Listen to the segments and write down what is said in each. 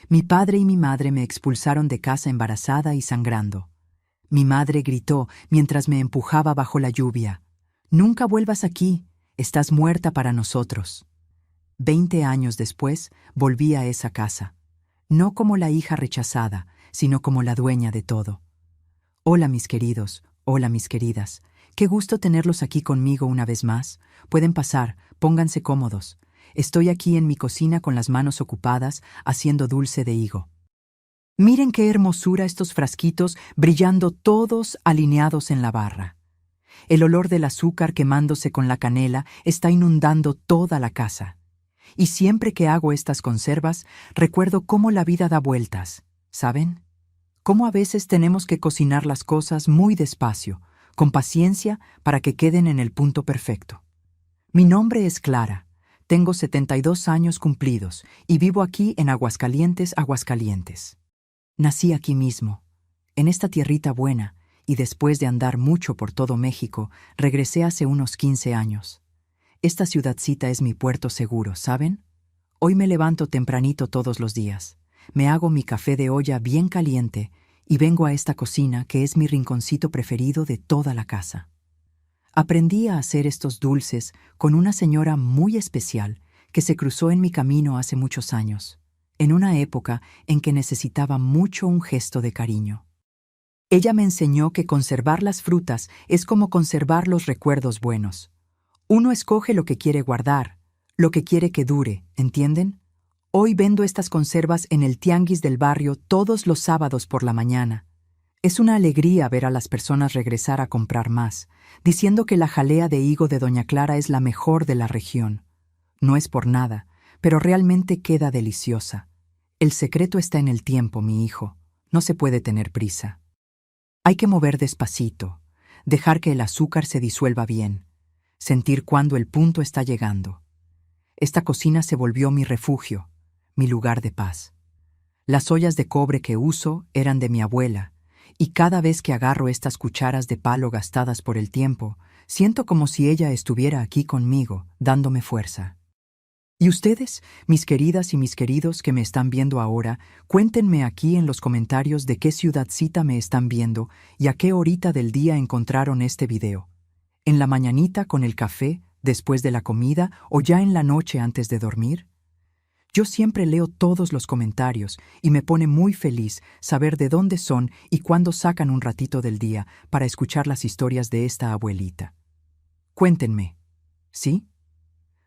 Mi padre y mi madre me expulsaron de casa embarazada y sangrando. Mi madre gritó mientras me empujaba bajo la lluvia: «Nunca vuelvas aquí, estás muerta para nosotros». 20 años después, volví a esa casa, no como la hija rechazada, sino como la dueña de todo. Hola mis queridos, hola mis queridas, qué gusto tenerlos aquí conmigo una vez más. Pueden pasar, pónganse cómodos. Estoy aquí en mi cocina con las manos ocupadas haciendo dulce de higo. Miren qué hermosura estos frasquitos brillando todos alineados en la barra. El olor del azúcar quemándose con la canela está inundando toda la casa. Y siempre que hago estas conservas, recuerdo cómo la vida da vueltas, ¿saben? Cómo a veces tenemos que cocinar las cosas muy despacio, con paciencia para que queden en el punto perfecto. Mi nombre es Clara, tengo 72 años cumplidos y vivo aquí en Aguascalientes, Aguascalientes. Nací aquí mismo, en esta tierrita buena, y después de andar mucho por todo México, regresé hace unos 15 años. Esta ciudadcita es mi puerto seguro, ¿saben? Hoy me levanto tempranito todos los días, me hago mi café de olla bien caliente y vengo a esta cocina que es mi rinconcito preferido de toda la casa. Aprendí a hacer estos dulces con una señora muy especial que se cruzó en mi camino hace muchos años, en una época en que necesitaba mucho un gesto de cariño. Ella me enseñó que conservar las frutas es como conservar los recuerdos buenos. Uno escoge lo que quiere guardar, lo que quiere que dure, ¿entienden? Hoy vendo estas conservas en el tianguis del barrio todos los sábados por la mañana. Es una alegría ver a las personas regresar a comprar más, diciendo que la jalea de higo de Doña Clara es la mejor de la región. No es por nada, pero realmente queda deliciosa. El secreto está en el tiempo, mi hijo. No se puede tener prisa. Hay que mover despacito, dejar que el azúcar se disuelva bien, sentir cuándo el punto está llegando. Esta cocina se volvió mi refugio, mi lugar de paz. Las ollas de cobre que uso eran de mi abuela, y cada vez que agarro estas cucharas de palo gastadas por el tiempo, siento como si ella estuviera aquí conmigo, dándome fuerza. Y ustedes, mis queridas y mis queridos que me están viendo ahora, cuéntenme aquí en los comentarios de qué ciudadcita me están viendo y a qué horita del día encontraron este video. ¿En la mañanita con el café, después de la comida o ya en la noche antes de dormir? Yo siempre leo todos los comentarios y me pone muy feliz saber de dónde son y cuándo sacan un ratito del día para escuchar las historias de esta abuelita. Cuéntenme, ¿sí?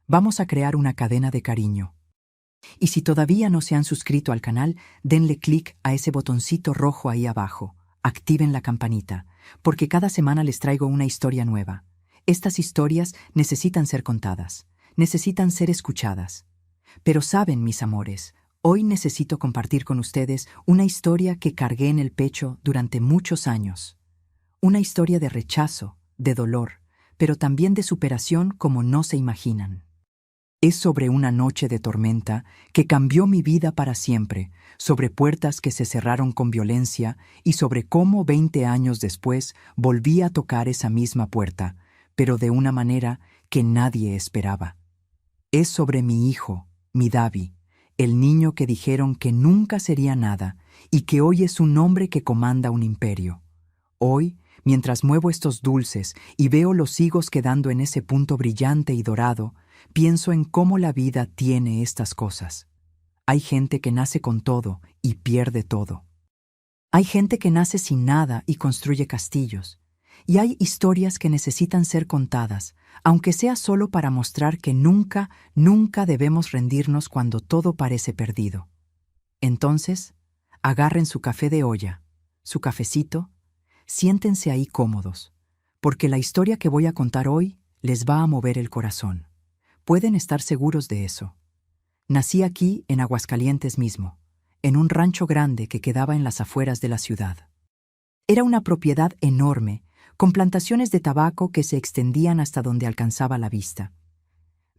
Vamos a crear una cadena de cariño. Y si todavía no se han suscrito al canal, denle clic a ese botoncito rojo ahí abajo. Activen la campanita, porque cada semana les traigo una historia nueva. Estas historias necesitan ser contadas, necesitan ser escuchadas. Pero saben, mis amores, hoy necesito compartir con ustedes una historia que cargué en el pecho durante muchos años. Una historia de rechazo, de dolor, pero también de superación como no se imaginan. Es sobre una noche de tormenta que cambió mi vida para siempre, sobre puertas que se cerraron con violencia y sobre cómo 20 años después volví a tocar esa misma puerta, pero de una manera que nadie esperaba. Es sobre mi hijo, mi Davi, el niño que dijeron que nunca sería nada y que hoy es un hombre que comanda un imperio. Hoy, mientras muevo estos dulces y veo los higos quedando en ese punto brillante y dorado, pienso en cómo la vida tiene estas cosas. Hay gente que nace con todo y pierde todo. Hay gente que nace sin nada y construye castillos. Y hay historias que necesitan ser contadas, aunque sea solo para mostrar que nunca, nunca debemos rendirnos cuando todo parece perdido. Entonces, agarren su café de olla, su cafecito, siéntense ahí cómodos, porque la historia que voy a contar hoy les va a mover el corazón. Pueden estar seguros de eso. Nací aquí en Aguascalientes mismo, en un rancho grande que quedaba en las afueras de la ciudad. Era una propiedad enorme, con plantaciones de tabaco que se extendían hasta donde alcanzaba la vista.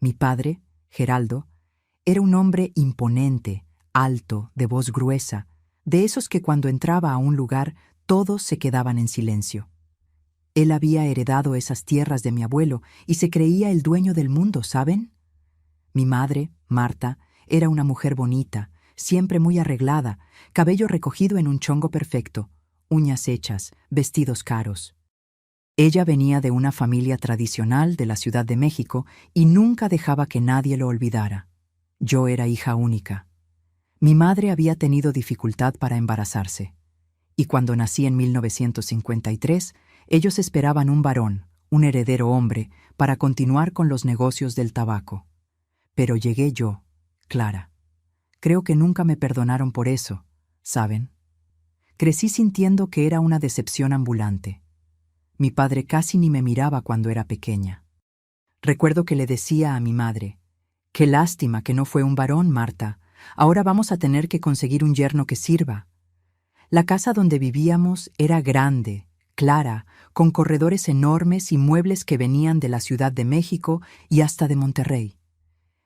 Mi padre, Geraldo, era un hombre imponente, alto, de voz gruesa, de esos que cuando entraba a un lugar todos se quedaban en silencio. Él había heredado esas tierras de mi abuelo y se creía el dueño del mundo, ¿saben? Mi madre, Marta, era una mujer bonita, siempre muy arreglada, cabello recogido en un chongo perfecto, uñas hechas, vestidos caros. Ella venía de una familia tradicional de la Ciudad de México y nunca dejaba que nadie lo olvidara. Yo era hija única. Mi madre había tenido dificultad para embarazarse, y cuando nací en 1953, ellos esperaban un varón, un heredero hombre, para continuar con los negocios del tabaco. Pero llegué yo, Clara. Creo que nunca me perdonaron por eso, ¿saben? Crecí sintiendo que era una decepción ambulante. Mi padre casi ni me miraba cuando era pequeña. Recuerdo que le decía a mi madre: «Qué lástima que no fue un varón, Marta. Ahora vamos a tener que conseguir un yerno que sirva». La casa donde vivíamos era grande, clara, con corredores enormes y muebles que venían de la Ciudad de México y hasta de Monterrey.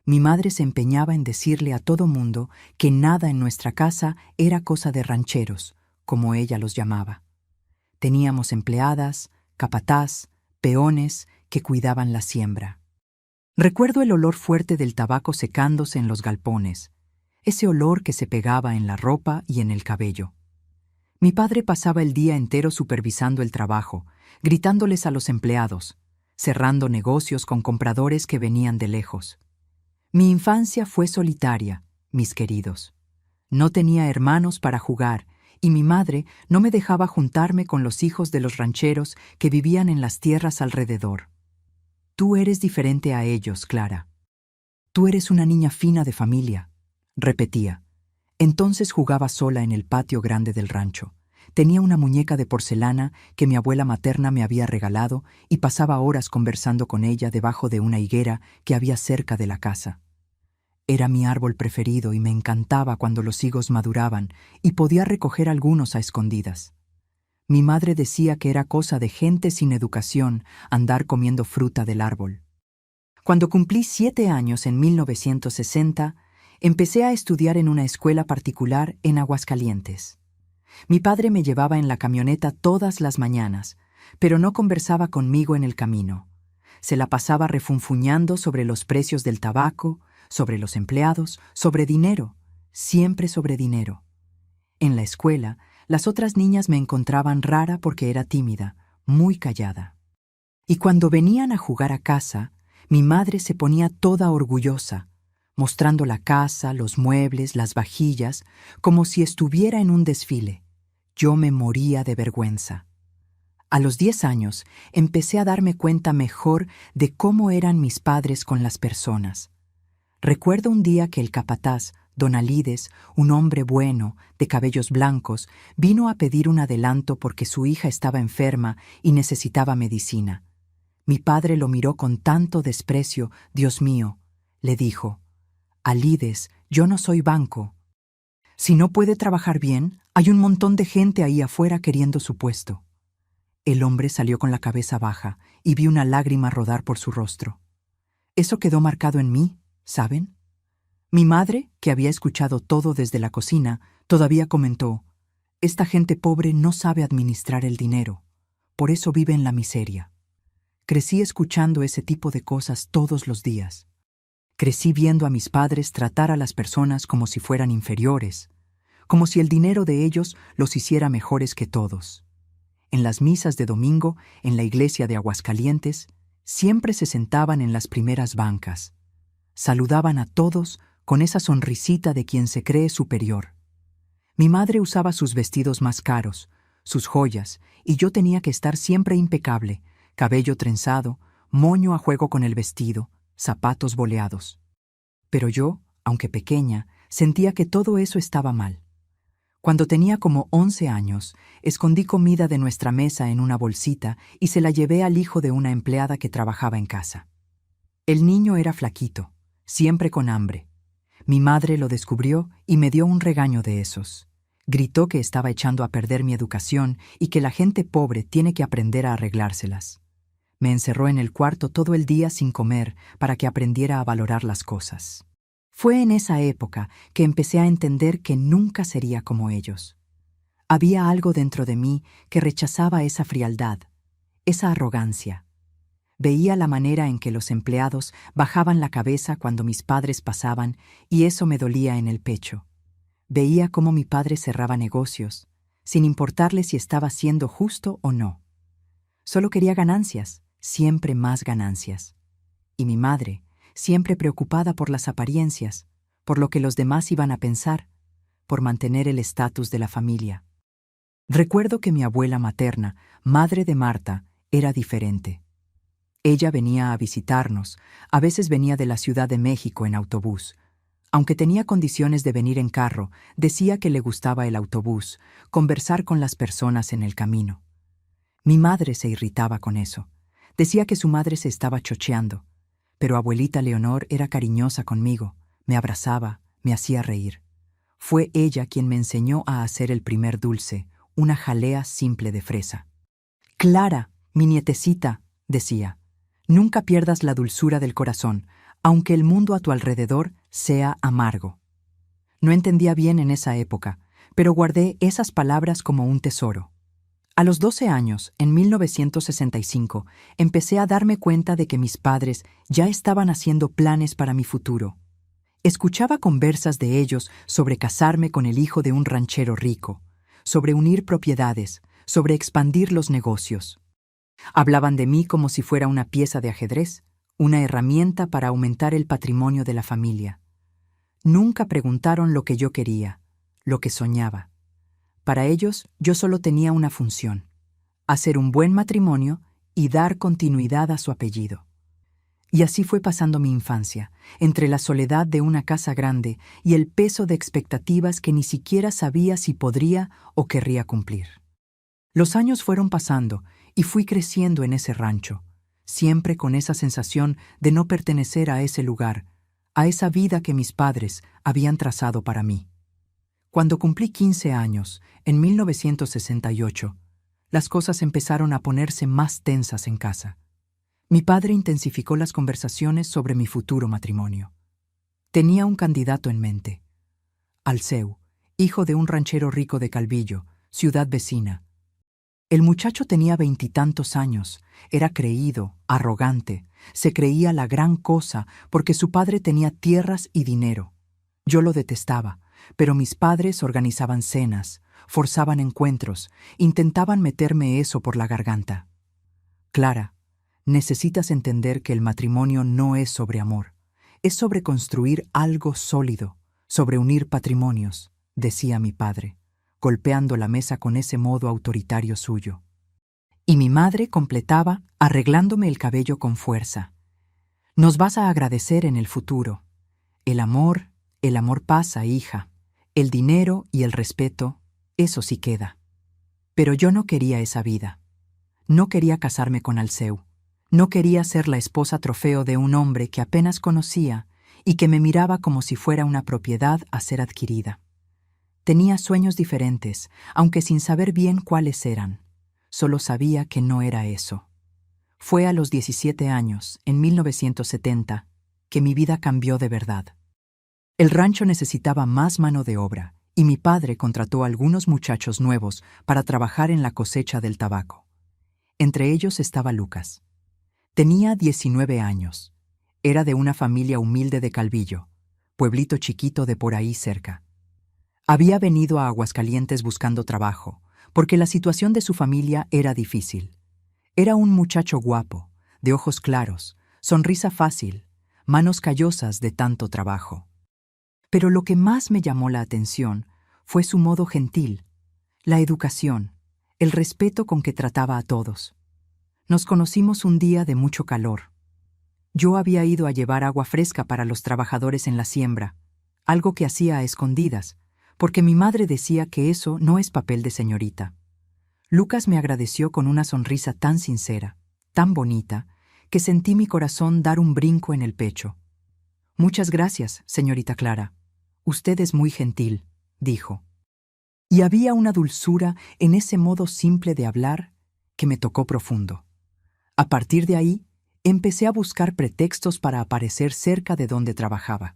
Mi madre se empeñaba en decirle a todo mundo que nada en nuestra casa era cosa de rancheros, como ella los llamaba. Teníamos empleadas, capataz, peones que cuidaban la siembra. Recuerdo el olor fuerte del tabaco secándose en los galpones, ese olor que se pegaba en la ropa y en el cabello. Mi padre pasaba el día entero supervisando el trabajo, gritándoles a los empleados, cerrando negocios con compradores que venían de lejos. Mi infancia fue solitaria, mis queridos. No tenía hermanos para jugar, y mi madre no me dejaba juntarme con los hijos de los rancheros que vivían en las tierras alrededor. Tú eres diferente a ellos, Clara. Tú eres una niña fina de familia, repetía. Entonces jugaba sola en el patio grande del rancho. Tenía una muñeca de porcelana que mi abuela materna me había regalado y pasaba horas conversando con ella debajo de una higuera que había cerca de la casa. Era mi árbol preferido y me encantaba cuando los higos maduraban y podía recoger algunos a escondidas. Mi madre decía que era cosa de gente sin educación andar comiendo fruta del árbol. Cuando cumplí 7 años en 1960, empecé a estudiar en una escuela particular en Aguascalientes. Mi padre me llevaba en la camioneta todas las mañanas, pero no conversaba conmigo en el camino. Se la pasaba refunfuñando sobre los precios del tabaco, sobre los empleados, sobre dinero, siempre sobre dinero. En la escuela, las otras niñas me encontraban rara porque era tímida, muy callada. Y cuando venían a jugar a casa, mi madre se ponía toda orgullosa, mostrando la casa, los muebles, las vajillas, como si estuviera en un desfile. Yo me moría de vergüenza. A los 10 años empecé a darme cuenta mejor de cómo eran mis padres con las personas. Recuerdo un día que el capataz, don Alides, un hombre bueno, de cabellos blancos, vino a pedir un adelanto porque su hija estaba enferma y necesitaba medicina. Mi padre lo miró con tanto desprecio. «Dios mío», le dijo, «Alides, yo no soy banco. Si no puede trabajar bien, hay un montón de gente ahí afuera queriendo su puesto». El hombre salió con la cabeza baja y vi una lágrima rodar por su rostro. Eso quedó marcado en mí, ¿saben? Mi madre, que había escuchado todo desde la cocina, todavía comentó: «Esta gente pobre no sabe administrar el dinero, por eso vive en la miseria». Crecí escuchando ese tipo de cosas todos los días. Crecí viendo a mis padres tratar a las personas como si fueran inferiores, como si el dinero de ellos los hiciera mejores que todos. En las misas de domingo, en la iglesia de Aguascalientes, siempre se sentaban en las primeras bancas. Saludaban a todos con esa sonrisita de quien se cree superior. Mi madre usaba sus vestidos más caros, sus joyas, y yo tenía que estar siempre impecable, cabello trenzado, moño a juego con el vestido, zapatos boleados. Pero yo, aunque pequeña, sentía que todo eso estaba mal. Cuando tenía como 11 años, escondí comida de nuestra mesa en una bolsita y se la llevé al hijo de una empleada que trabajaba en casa. El niño era flaquito, siempre con hambre. Mi madre lo descubrió y me dio un regaño de esos. Gritó que estaba echando a perder mi educación y que la gente pobre tiene que aprender a arreglárselas. Me encerró en el cuarto todo el día sin comer para que aprendiera a valorar las cosas. Fue en esa época que empecé a entender que nunca sería como ellos. Había algo dentro de mí que rechazaba esa frialdad, esa arrogancia. Veía la manera en que los empleados bajaban la cabeza cuando mis padres pasaban y eso me dolía en el pecho. Veía cómo mi padre cerraba negocios, sin importarle si estaba siendo justo o no. Solo quería ganancias, siempre más ganancias. Y mi madre, siempre preocupada por las apariencias, por lo que los demás iban a pensar, por mantener el estatus de la familia. Recuerdo que mi abuela materna, madre de Marta, era diferente. Ella venía a visitarnos, a veces venía de la Ciudad de México en autobús. Aunque tenía condiciones de venir en carro, decía que le gustaba el autobús, conversar con las personas en el camino. Mi madre se irritaba con eso. Decía que su madre se estaba chocheando. Pero abuelita Leonor era cariñosa conmigo, me abrazaba, me hacía reír. Fue ella quien me enseñó a hacer el primer dulce, una jalea simple de fresa. Clara, mi nietecita, decía, nunca pierdas la dulzura del corazón, aunque el mundo a tu alrededor sea amargo. No entendía bien en esa época, pero guardé esas palabras como un tesoro. A los 12 años, en 1965, empecé a darme cuenta de que mis padres ya estaban haciendo planes para mi futuro. Escuchaba conversas de ellos sobre casarme con el hijo de un ranchero rico, sobre unir propiedades, sobre expandir los negocios. Hablaban de mí como si fuera una pieza de ajedrez, una herramienta para aumentar el patrimonio de la familia. Nunca preguntaron lo que yo quería, lo que soñaba. Para ellos, yo solo tenía una función: hacer un buen matrimonio y dar continuidad a su apellido. Y así fue pasando mi infancia, entre la soledad de una casa grande y el peso de expectativas que ni siquiera sabía si podría o querría cumplir. Los años fueron pasando y fui creciendo en ese rancho, siempre con esa sensación de no pertenecer a ese lugar, a esa vida que mis padres habían trazado para mí. Cuando cumplí 15 años, en 1968, las cosas empezaron a ponerse más tensas en casa. Mi padre intensificó las conversaciones sobre mi futuro matrimonio. Tenía un candidato en mente: Alceu, hijo de un ranchero rico de Calvillo, ciudad vecina. El muchacho tenía 20 años, era creído, arrogante, se creía la gran cosa porque su padre tenía tierras y dinero. Yo lo detestaba, pero mis padres organizaban cenas, forzaban encuentros, intentaban meterme eso por la garganta. Clara, necesitas entender que el matrimonio no es sobre amor, es sobre construir algo sólido, sobre unir patrimonios, decía mi padre, golpeando la mesa con ese modo autoritario suyo. Y mi madre completaba, arreglándome el cabello con fuerza. Nos vas a agradecer en el futuro. El amor pasa, hija. El dinero y el respeto, eso sí queda. Pero yo no quería esa vida. No quería casarme con Alceu. No quería ser la esposa trofeo de un hombre que apenas conocía y que me miraba como si fuera una propiedad a ser adquirida. Tenía sueños diferentes, aunque sin saber bien cuáles eran. Solo sabía que no era eso. Fue a los 17 años, en 1970, que mi vida cambió de verdad. El rancho necesitaba más mano de obra, y mi padre contrató a algunos muchachos nuevos para trabajar en la cosecha del tabaco. Entre ellos estaba Lucas. Tenía 19 años. Era de una familia humilde de Calvillo, pueblito chiquito de por ahí cerca. Había venido a Aguascalientes buscando trabajo, porque la situación de su familia era difícil. Era un muchacho guapo, de ojos claros, sonrisa fácil, manos callosas de tanto trabajo. Pero lo que más me llamó la atención fue su modo gentil, la educación, el respeto con que trataba a todos. Nos conocimos un día de mucho calor. Yo había ido a llevar agua fresca para los trabajadores en la siembra, algo que hacía a escondidas, porque mi madre decía que eso no es papel de señorita. Lucas me agradeció con una sonrisa tan sincera, tan bonita, que sentí mi corazón dar un brinco en el pecho. «Muchas gracias, señorita Clara. Usted es muy gentil», dijo. Y había una dulzura en ese modo simple de hablar que me tocó profundo. A partir de ahí, empecé a buscar pretextos para aparecer cerca de donde trabajaba.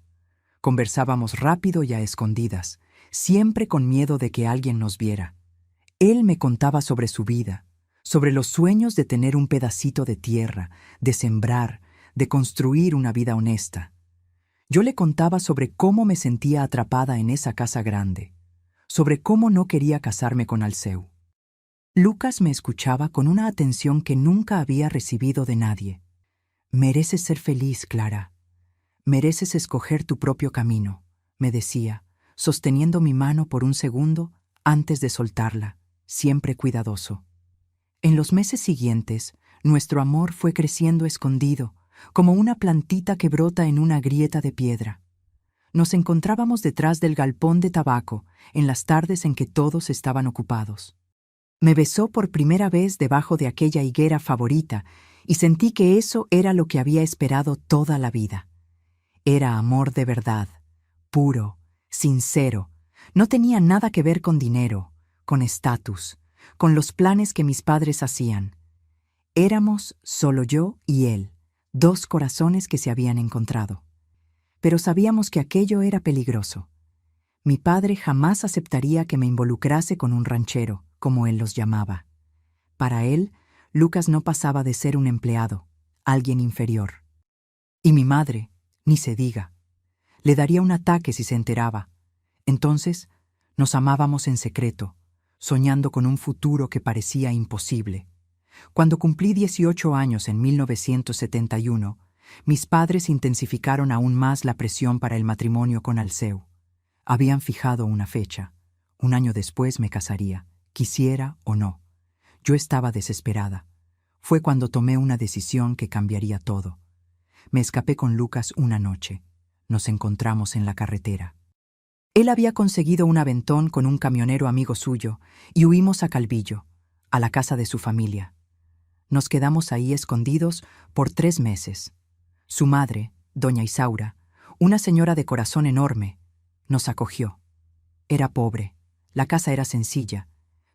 Conversábamos rápido y a escondidas, siempre con miedo de que alguien nos viera. Él me contaba sobre su vida, sobre los sueños de tener un pedacito de tierra, de sembrar, de construir una vida honesta. Yo le contaba sobre cómo me sentía atrapada en esa casa grande, sobre cómo no quería casarme con Alceu. Lucas me escuchaba con una atención que nunca había recibido de nadie. Mereces ser feliz, Clara. Mereces escoger tu propio camino, me decía, sosteniendo mi mano por un segundo antes de soltarla, siempre cuidadoso. En los meses siguientes, nuestro amor fue creciendo escondido, como una plantita que brota en una grieta de piedra. Nos encontrábamos detrás del galpón de tabaco, en las tardes en que todos estaban ocupados. Me besó por primera vez debajo de aquella higuera favorita y sentí que eso era lo que había esperado toda la vida. Era amor de verdad, puro, sincero. No tenía nada que ver con dinero, con estatus, con los planes que mis padres hacían. Éramos solo yo y él, dos corazones que se habían encontrado. Pero sabíamos que aquello era peligroso. Mi padre jamás aceptaría que me involucrase con un ranchero, como él los llamaba. Para él, Lucas no pasaba de ser un empleado, alguien inferior. Y mi madre, ni se diga. Le daría un ataque si se enteraba. Entonces, nos amábamos en secreto, soñando con un futuro que parecía imposible. Cuando cumplí 18 años en 1971, mis padres intensificaron aún más la presión para el matrimonio con Alceu. Habían fijado una fecha. Un año después me casaría, quisiera o no. Yo estaba desesperada. Fue cuando tomé una decisión que cambiaría todo. Me escapé con Lucas una noche. Nos encontramos en la carretera. Él había conseguido un aventón con un camionero amigo suyo y huimos a Calvillo, a la casa de su familia. Nos quedamos ahí escondidos por 3 meses. Su madre, doña Isaura, una señora de corazón enorme, nos acogió. Era pobre, la casa era sencilla,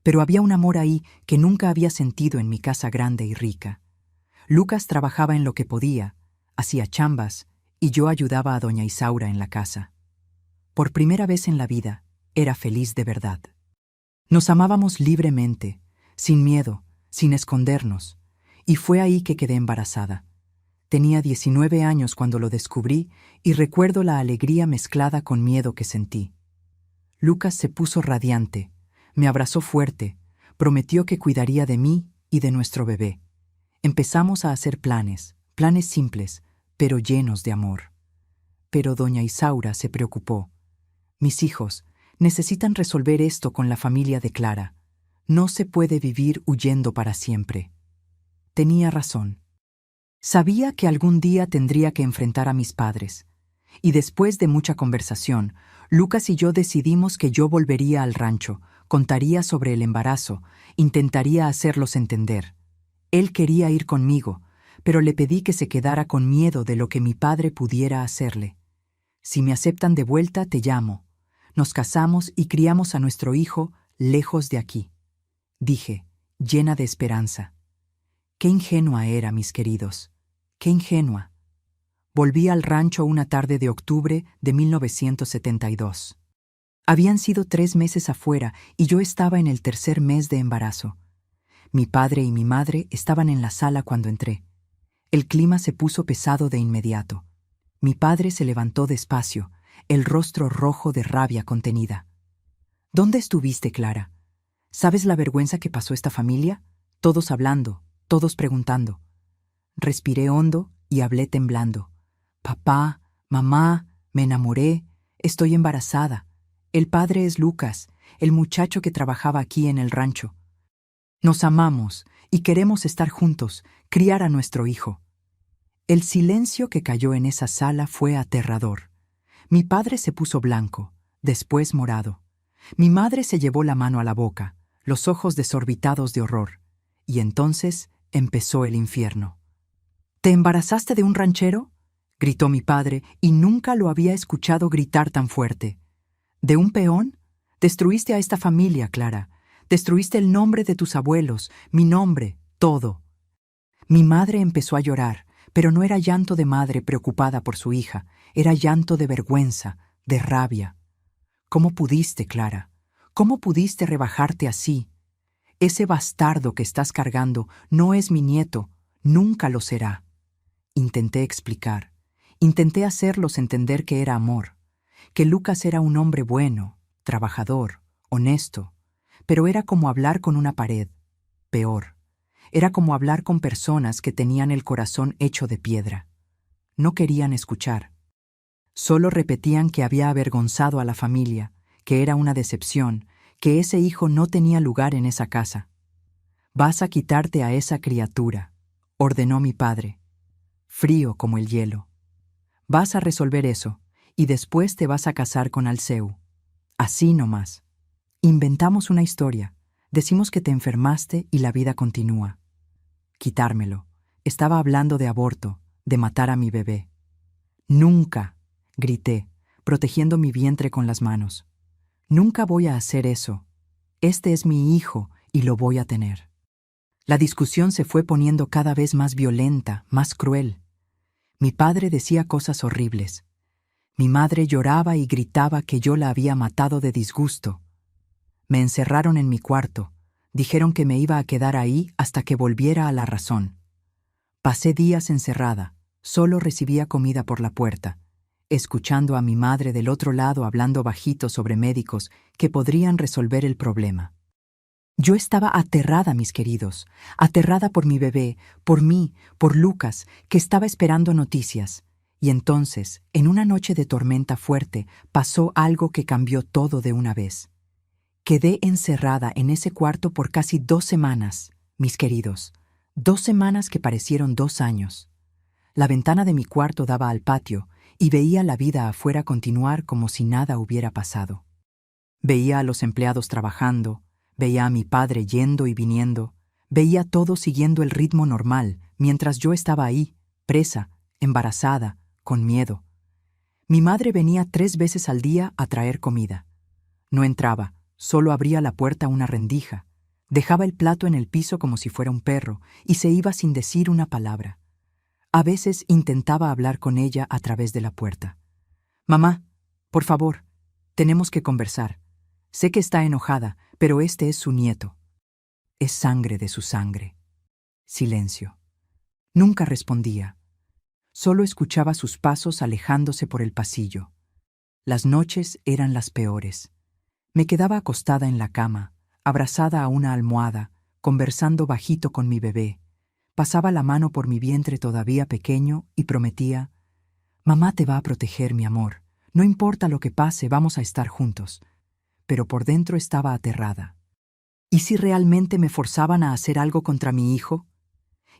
pero había un amor ahí que nunca había sentido en mi casa grande y rica. Lucas trabajaba en lo que podía, hacía chambas, y yo ayudaba a doña Isaura en la casa. Por primera vez en la vida, era feliz de verdad. Nos amábamos libremente, sin miedo, sin escondernos, y fue ahí que quedé embarazada. Tenía 19 años cuando lo descubrí y recuerdo la alegría mezclada con miedo que sentí. Lucas se puso radiante, me abrazó fuerte, prometió que cuidaría de mí y de nuestro bebé. Empezamos a hacer planes simples, pero llenos de amor. Pero doña Isaura se preocupó. Mis hijos necesitan resolver esto con la familia de Clara. No se puede vivir huyendo para siempre. Tenía razón. Sabía que algún día tendría que enfrentar a mis padres. Y después de mucha conversación, Lucas y yo decidimos que yo volvería al rancho, contaría sobre el embarazo, intentaría hacerlos entender. Él quería ir conmigo, pero le pedí que se quedara con miedo de lo que mi padre pudiera hacerle. Si me aceptan de vuelta, te llamo. Nos casamos y criamos a nuestro hijo lejos de aquí. Dije, llena de esperanza. Qué ingenua era, mis queridos. Qué ingenua. Volví al rancho una tarde de octubre de 1972. Habían sido 3 meses afuera y yo estaba en el 3er mes de embarazo. Mi padre y mi madre estaban en la sala cuando entré. El clima se puso pesado de inmediato. Mi padre se levantó despacio, el rostro rojo de rabia contenida. ¿Dónde estuviste, Clara? ¿Sabes la vergüenza que pasó esta familia? Todos hablando, todos preguntando. Respiré hondo y hablé temblando. Papá, mamá, me enamoré, estoy embarazada. El padre es Lucas, el muchacho que trabajaba aquí en el rancho. Nos amamos y queremos estar juntos, criar a nuestro hijo. El silencio que cayó en esa sala fue aterrador. Mi padre se puso blanco, después morado. Mi madre se llevó la mano a la boca, los ojos desorbitados de horror. Y entonces empezó el infierno. ¿Te embarazaste de un ranchero?, gritó mi padre, y nunca lo había escuchado gritar tan fuerte. ¿De un peón? Destruiste a esta familia, Clara. Destruiste el nombre de tus abuelos, mi nombre, todo. Mi madre empezó a llorar, pero no era llanto de madre preocupada por su hija, era llanto de vergüenza, de rabia. ¿Cómo pudiste, Clara? ¿Cómo pudiste rebajarte así? Ese bastardo que estás cargando no es mi nieto, nunca lo será. Intenté explicar. Intenté hacerlos entender que era amor, que Lucas era un hombre bueno, trabajador, honesto, pero era como hablar con una pared, peor. Era como hablar con personas que tenían el corazón hecho de piedra. No querían escuchar. Solo repetían que había avergonzado a la familia, que era una decepción, que ese hijo no tenía lugar en esa casa. «Vas a quitarte a esa criatura», ordenó mi padre, frío como el hielo. «Vas a resolver eso, y después te vas a casar con Alceu. Así nomás. Inventamos una historia, decimos que te enfermaste y la vida continúa». Quitármelo. Estaba hablando de aborto, de matar a mi bebé. «Nunca», grité, protegiendo mi vientre con las manos. «Nunca voy a hacer eso. Este es mi hijo y lo voy a tener». La discusión se fue poniendo cada vez más violenta, más cruel. Mi padre decía cosas horribles. Mi madre lloraba y gritaba que yo la había matado de disgusto. Me encerraron en mi cuarto. Dijeron que me iba a quedar ahí hasta que volviera a la razón. Pasé días encerrada. Solo recibía comida por la puerta, escuchando a mi madre del otro lado hablando bajito sobre médicos que podrían resolver el problema. Yo estaba aterrada, mis queridos, aterrada por mi bebé, por mí, por Lucas, que estaba esperando noticias. Y entonces, en una noche de tormenta fuerte, pasó algo que cambió todo de una vez. Quedé encerrada en ese cuarto por casi 2 semanas, mis queridos, 2 semanas que parecieron 2 años. La ventana de mi cuarto daba al patio y veía la vida afuera continuar como si nada hubiera pasado. Veía a los empleados trabajando, veía a mi padre yendo y viniendo, veía todo siguiendo el ritmo normal, mientras yo estaba ahí, presa, embarazada, con miedo. Mi madre venía 3 veces al día a traer comida. No entraba, solo abría la puerta una rendija, dejaba el plato en el piso como si fuera un perro y se iba sin decir una palabra. A veces intentaba hablar con ella a través de la puerta. «Mamá, por favor, tenemos que conversar. Sé que está enojada, pero este es su nieto. Es sangre de su sangre». Silencio. Nunca respondía. Solo escuchaba sus pasos alejándose por el pasillo. Las noches eran las peores. Me quedaba acostada en la cama, abrazada a una almohada, conversando bajito con mi bebé. Pasaba la mano por mi vientre todavía pequeño y prometía: «Mamá te va a proteger, mi amor. No importa lo que pase, vamos a estar juntos». Pero por dentro estaba aterrada. ¿Y si realmente me forzaban a hacer algo contra mi hijo?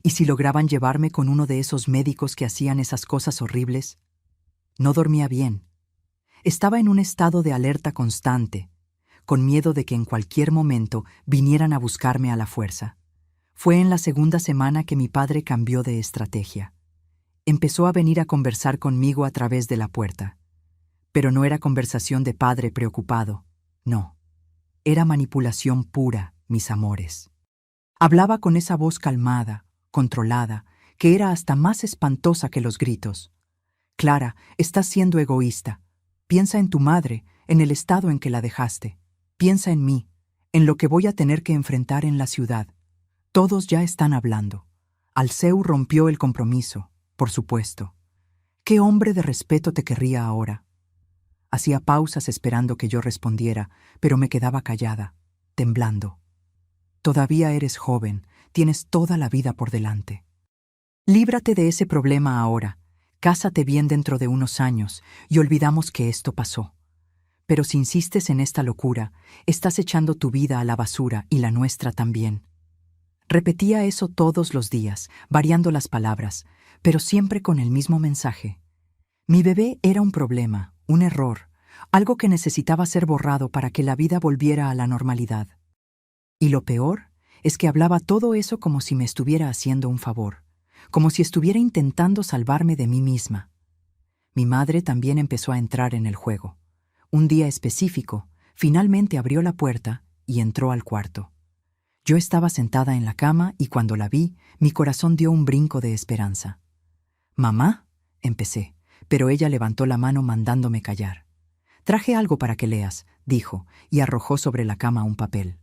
¿Y si lograban llevarme con uno de esos médicos que hacían esas cosas horribles? No dormía bien. Estaba en un estado de alerta constante, con miedo de que en cualquier momento vinieran a buscarme a la fuerza. Fue en la 2ª semana que mi padre cambió de estrategia. Empezó a venir a conversar conmigo a través de la puerta. Pero no era conversación de padre preocupado. No. Era manipulación pura, mis amores. Hablaba con esa voz calmada, controlada, que era hasta más espantosa que los gritos. «Clara, estás siendo egoísta. Piensa en tu madre, en el estado en que la dejaste. Piensa en mí, en lo que voy a tener que enfrentar en la ciudad. Todos ya están hablando. Alceu rompió el compromiso, por supuesto. ¿Qué hombre de respeto te querría ahora?» Hacía pausas esperando que yo respondiera, pero me quedaba callada, temblando. «Todavía eres joven, tienes toda la vida por delante. Líbrate de ese problema ahora, cásate bien dentro de unos años y olvidamos que esto pasó. Pero si insistes en esta locura, estás echando tu vida a la basura y la nuestra también». Repetía eso todos los días, variando las palabras, pero siempre con el mismo mensaje. Mi bebé era un problema, un error, algo que necesitaba ser borrado para que la vida volviera a la normalidad. Y lo peor es que hablaba todo eso como si me estuviera haciendo un favor, como si estuviera intentando salvarme de mí misma. Mi madre también empezó a entrar en el juego. Un día específico, finalmente abrió la puerta y entró al cuarto. Yo estaba sentada en la cama y cuando la vi, mi corazón dio un brinco de esperanza. «¿Mamá?», empecé, pero ella levantó la mano mandándome callar. «Traje algo para que leas», dijo, y arrojó sobre la cama un papel.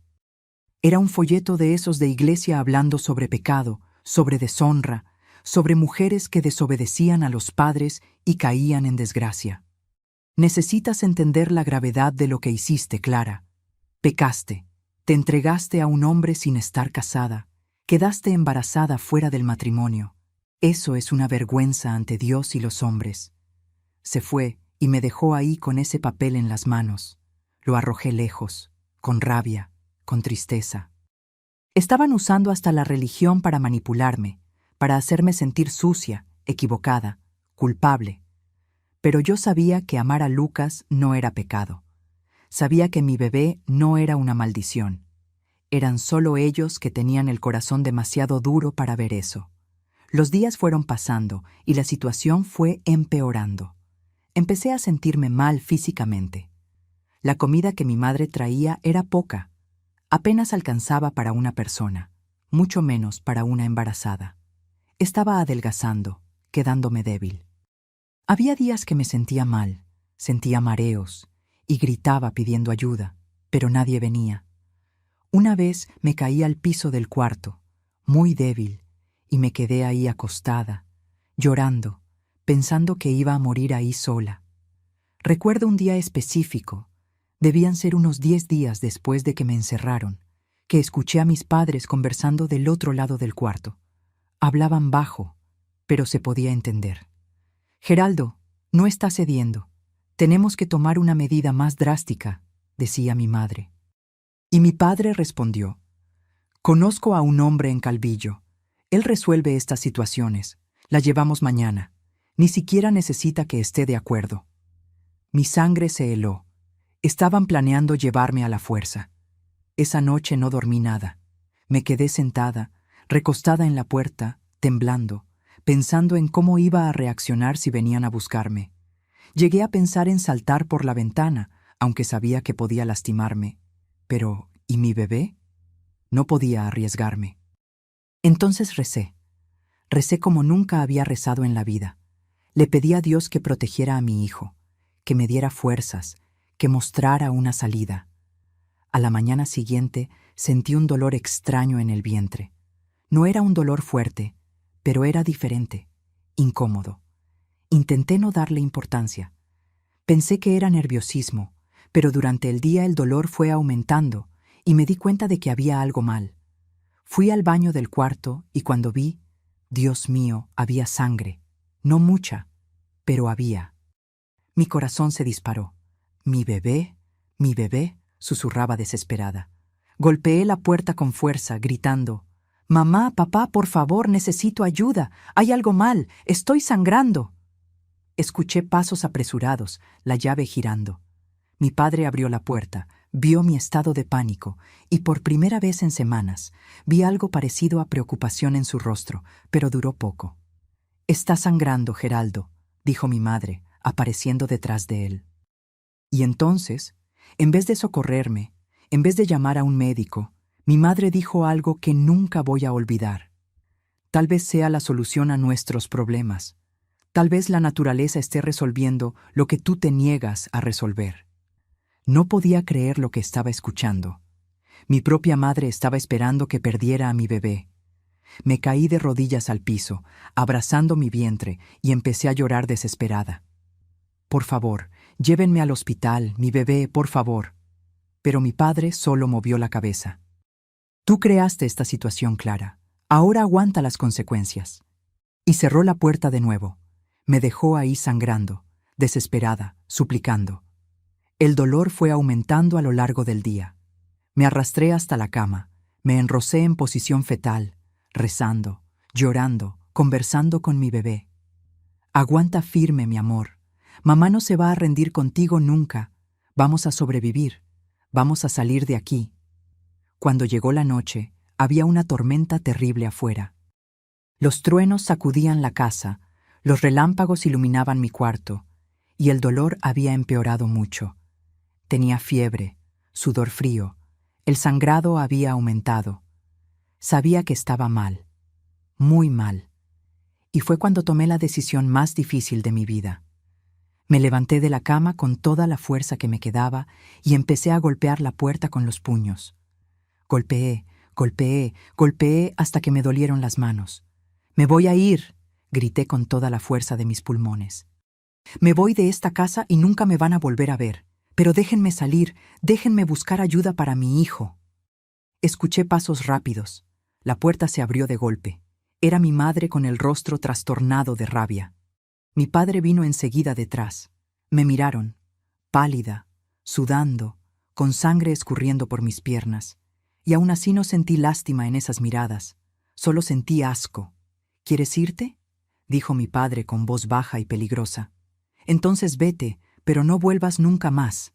Era un folleto de esos de iglesia hablando sobre pecado, sobre deshonra, sobre mujeres que desobedecían a los padres y caían en desgracia. Necesitas entender la gravedad de lo que hiciste, Clara. Pecaste, te entregaste a un hombre sin estar casada, quedaste embarazada fuera del matrimonio. Eso es una vergüenza ante Dios y los hombres. Se fue y me dejó ahí con ese papel en las manos. Lo arrojé lejos, con rabia, con tristeza. Estaban usando hasta la religión para manipularme, para hacerme sentir sucia, equivocada, culpable. Pero yo sabía que amar a Lucas no era pecado. Sabía que mi bebé no era una maldición. Eran solo ellos que tenían el corazón demasiado duro para ver eso. Los días fueron pasando y la situación fue empeorando. Empecé a sentirme mal físicamente. La comida que mi madre traía era poca. Apenas alcanzaba para una persona, mucho menos para una embarazada. Estaba adelgazando, quedándome débil. Había días que me sentía mal, sentía mareos y gritaba pidiendo ayuda, pero nadie venía. Una vez me caí al piso del cuarto, muy débil, y me quedé ahí acostada, llorando, pensando que iba a morir ahí sola. Recuerdo un día específico, debían ser unos 10 días después de que me encerraron, que escuché a mis padres conversando del otro lado del cuarto. Hablaban bajo, pero se podía entender. «Geraldo, no estás cediendo. Tenemos que tomar una medida más drástica», decía mi madre. Y mi padre respondió: «Conozco a un hombre en Calvillo. Él resuelve estas situaciones. La llevamos mañana. Ni siquiera necesita que esté de acuerdo». Mi sangre se heló. Estaban planeando llevarme a la fuerza. Esa noche no dormí nada. Me quedé sentada, recostada en la puerta, temblando, pensando en cómo iba a reaccionar si venían a buscarme. Llegué a pensar en saltar por la ventana, aunque sabía que podía lastimarme. Pero, ¿y mi bebé? No podía arriesgarme. Entonces recé. Recé como nunca había rezado en la vida. Le pedí a Dios que protegiera a mi hijo, que me diera fuerzas, que mostrara una salida. A la mañana siguiente sentí un dolor extraño en el vientre. No era un dolor fuerte, pero era diferente, incómodo. Intenté no darle importancia. Pensé que era nerviosismo, pero durante el día el dolor fue aumentando y me di cuenta de que había algo mal. Fui al baño del cuarto y cuando vi, Dios mío, había sangre. No mucha, pero había. Mi corazón se disparó. «Mi bebé», susurraba desesperada. Golpeé la puerta con fuerza, gritando: «Mamá, papá, por favor, necesito ayuda. Hay algo mal. Estoy sangrando». Escuché pasos apresurados, la llave girando. Mi padre abrió la puerta, vio mi estado de pánico y por primera vez en semanas vi algo parecido a preocupación en su rostro, pero duró poco. «Está sangrando, Geraldo», dijo mi madre, apareciendo detrás de él. Y entonces, en vez de socorrerme, en vez de llamar a un médico, mi madre dijo algo que nunca voy a olvidar. «Tal vez sea la solución a nuestros problemas. Tal vez la naturaleza esté resolviendo lo que tú te niegas a resolver». No podía creer lo que estaba escuchando. Mi propia madre estaba esperando que perdiera a mi bebé. Me caí de rodillas al piso, abrazando mi vientre, y empecé a llorar desesperada. «Por favor, llévenme al hospital, mi bebé, por favor». Pero mi padre solo movió la cabeza. «Tú creaste esta situación, Clara. Ahora aguanta las consecuencias». Y cerró la puerta de nuevo. Me dejó ahí sangrando, desesperada, suplicando. El dolor fue aumentando a lo largo del día. Me arrastré hasta la cama, me enrocé en posición fetal, rezando, llorando, conversando con mi bebé. «Aguanta firme, mi amor. Mamá no se va a rendir contigo nunca. Vamos a sobrevivir. Vamos a salir de aquí». Cuando llegó la noche, había una tormenta terrible afuera. Los truenos sacudían la casa, los relámpagos iluminaban mi cuarto, y el dolor había empeorado mucho. Tenía fiebre, sudor frío, el sangrado había aumentado. Sabía que estaba mal, muy mal. Y fue cuando tomé la decisión más difícil de mi vida. Me levanté de la cama con toda la fuerza que me quedaba y empecé a golpear la puerta con los puños. Golpeé, golpeé, golpeé hasta que me dolieron las manos. «Me voy a ir», grité con toda la fuerza de mis pulmones. «Me voy de esta casa y nunca me van a volver a ver. Pero déjenme salir, déjenme buscar ayuda para mi hijo». Escuché pasos rápidos. La puerta se abrió de golpe. Era mi madre con el rostro trastornado de rabia. Mi padre vino enseguida detrás. Me miraron, pálida, sudando, con sangre escurriendo por mis piernas. Y aún así no sentí lástima en esas miradas. Solo sentí asco. «¿Quieres irte?», dijo mi padre con voz baja y peligrosa. «Entonces vete, pero no vuelvas nunca más.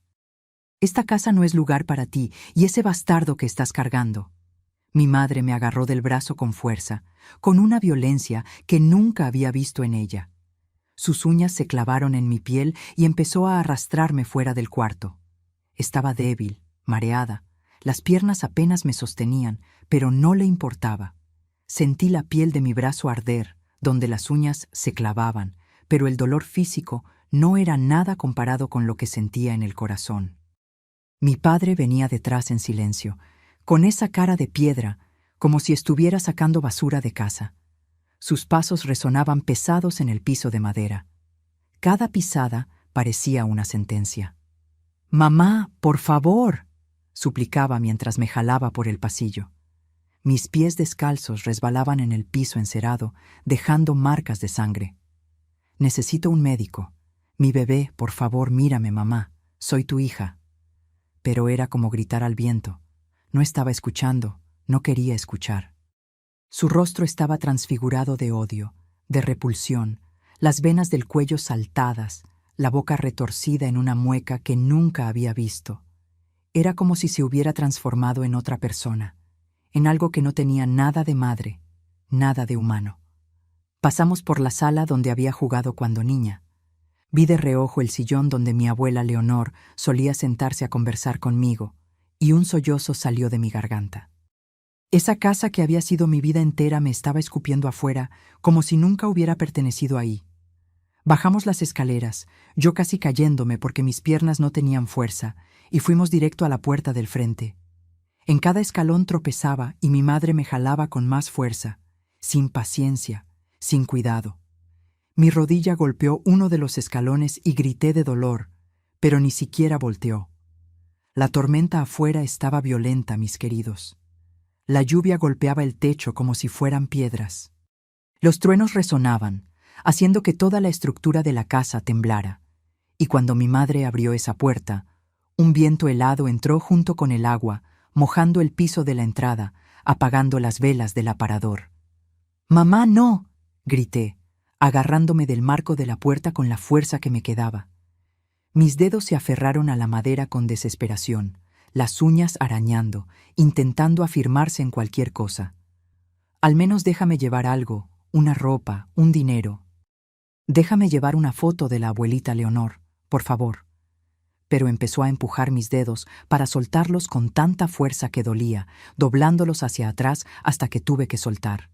Esta casa no es lugar para ti y ese bastardo que estás cargando». Mi madre me agarró del brazo con fuerza, con una violencia que nunca había visto en ella. Sus uñas se clavaron en mi piel y empezó a arrastrarme fuera del cuarto. Estaba débil, mareada. Las piernas apenas me sostenían, pero no le importaba. Sentí la piel de mi brazo arder, donde las uñas se clavaban, pero el dolor físico no era nada comparado con lo que sentía en el corazón. Mi padre venía detrás en silencio, con esa cara de piedra, como si estuviera sacando basura de casa. Sus pasos resonaban pesados en el piso de madera. Cada pisada parecía una sentencia. «Mamá, por favor», suplicaba mientras me jalaba por el pasillo. Mis pies descalzos resbalaban en el piso encerado, dejando marcas de sangre. «Necesito un médico. Mi bebé, por favor, mírame, mamá. Soy tu hija». Pero era como gritar al viento. No estaba escuchando, no quería escuchar. Su rostro estaba transfigurado de odio, de repulsión, las venas del cuello saltadas, la boca retorcida en una mueca que nunca había visto. Era como si se hubiera transformado en otra persona, en algo que no tenía nada de madre, nada de humano. Pasamos por la sala donde había jugado cuando niña. Vi de reojo el sillón donde mi abuela Leonor solía sentarse a conversar conmigo, y un sollozo salió de mi garganta. Esa casa que había sido mi vida entera me estaba escupiendo afuera, como si nunca hubiera pertenecido ahí. Bajamos las escaleras, yo casi cayéndome porque mis piernas no tenían fuerza, y fuimos directo a la puerta del frente. En cada escalón tropezaba y mi madre me jalaba con más fuerza, sin paciencia, sin cuidado. Mi rodilla golpeó uno de los escalones y grité de dolor, pero ni siquiera volteó. La tormenta afuera estaba violenta, mis queridos. La lluvia golpeaba el techo como si fueran piedras. Los truenos resonaban, haciendo que toda la estructura de la casa temblara. Y cuando mi madre abrió esa puerta, un viento helado entró junto con el agua, mojando el piso de la entrada, apagando las velas del aparador. «¡Mamá, no!», grité, agarrándome del marco de la puerta con la fuerza que me quedaba. Mis dedos se aferraron a la madera con desesperación, las uñas arañando, intentando afirmarse en cualquier cosa. «Al menos déjame llevar algo, una ropa, un dinero. Déjame llevar una foto de la abuelita Leonor, por favor». Pero empezó a empujar mis dedos para soltarlos con tanta fuerza que dolía, doblándolos hacia atrás hasta que tuve que soltar.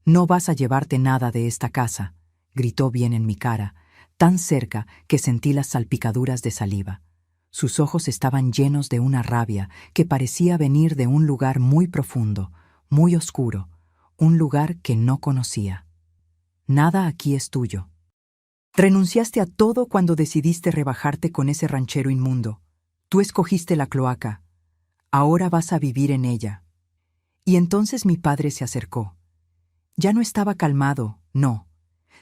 «No vas a llevarte nada de esta casa», gritó bien en mi cara, tan cerca que sentí las salpicaduras de saliva. Sus ojos estaban llenos de una rabia que parecía venir de un lugar muy profundo, muy oscuro, un lugar que no conocía. «Nada aquí es tuyo. Renunciaste a todo cuando decidiste rebajarte con ese ranchero inmundo. Tú escogiste la cloaca. Ahora vas a vivir en ella». Y entonces mi padre se acercó. Ya no estaba calmado, no.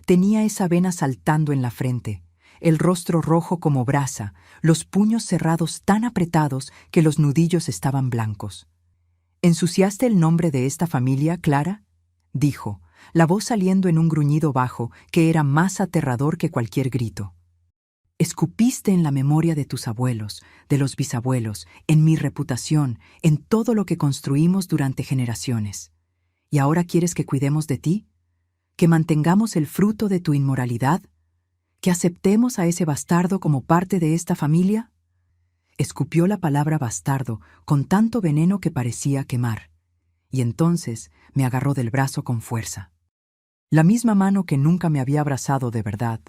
Tenía esa vena saltando en la frente, el rostro rojo como brasa, los puños cerrados tan apretados que los nudillos estaban blancos. «¿Ensuciaste el nombre de esta familia, Clara?», dijo, la voz saliendo en un gruñido bajo que era más aterrador que cualquier grito. «Escupiste en la memoria de tus abuelos, de los bisabuelos, en mi reputación, en todo lo que construimos durante generaciones. ¿Y ahora quieres que cuidemos de ti? ¿Que mantengamos el fruto de tu inmoralidad? ¿Que aceptemos a ese bastardo como parte de esta familia?». Escupió la palabra bastardo con tanto veneno que parecía quemar, y entonces me agarró del brazo con fuerza. La misma mano que nunca me había abrazado de verdad,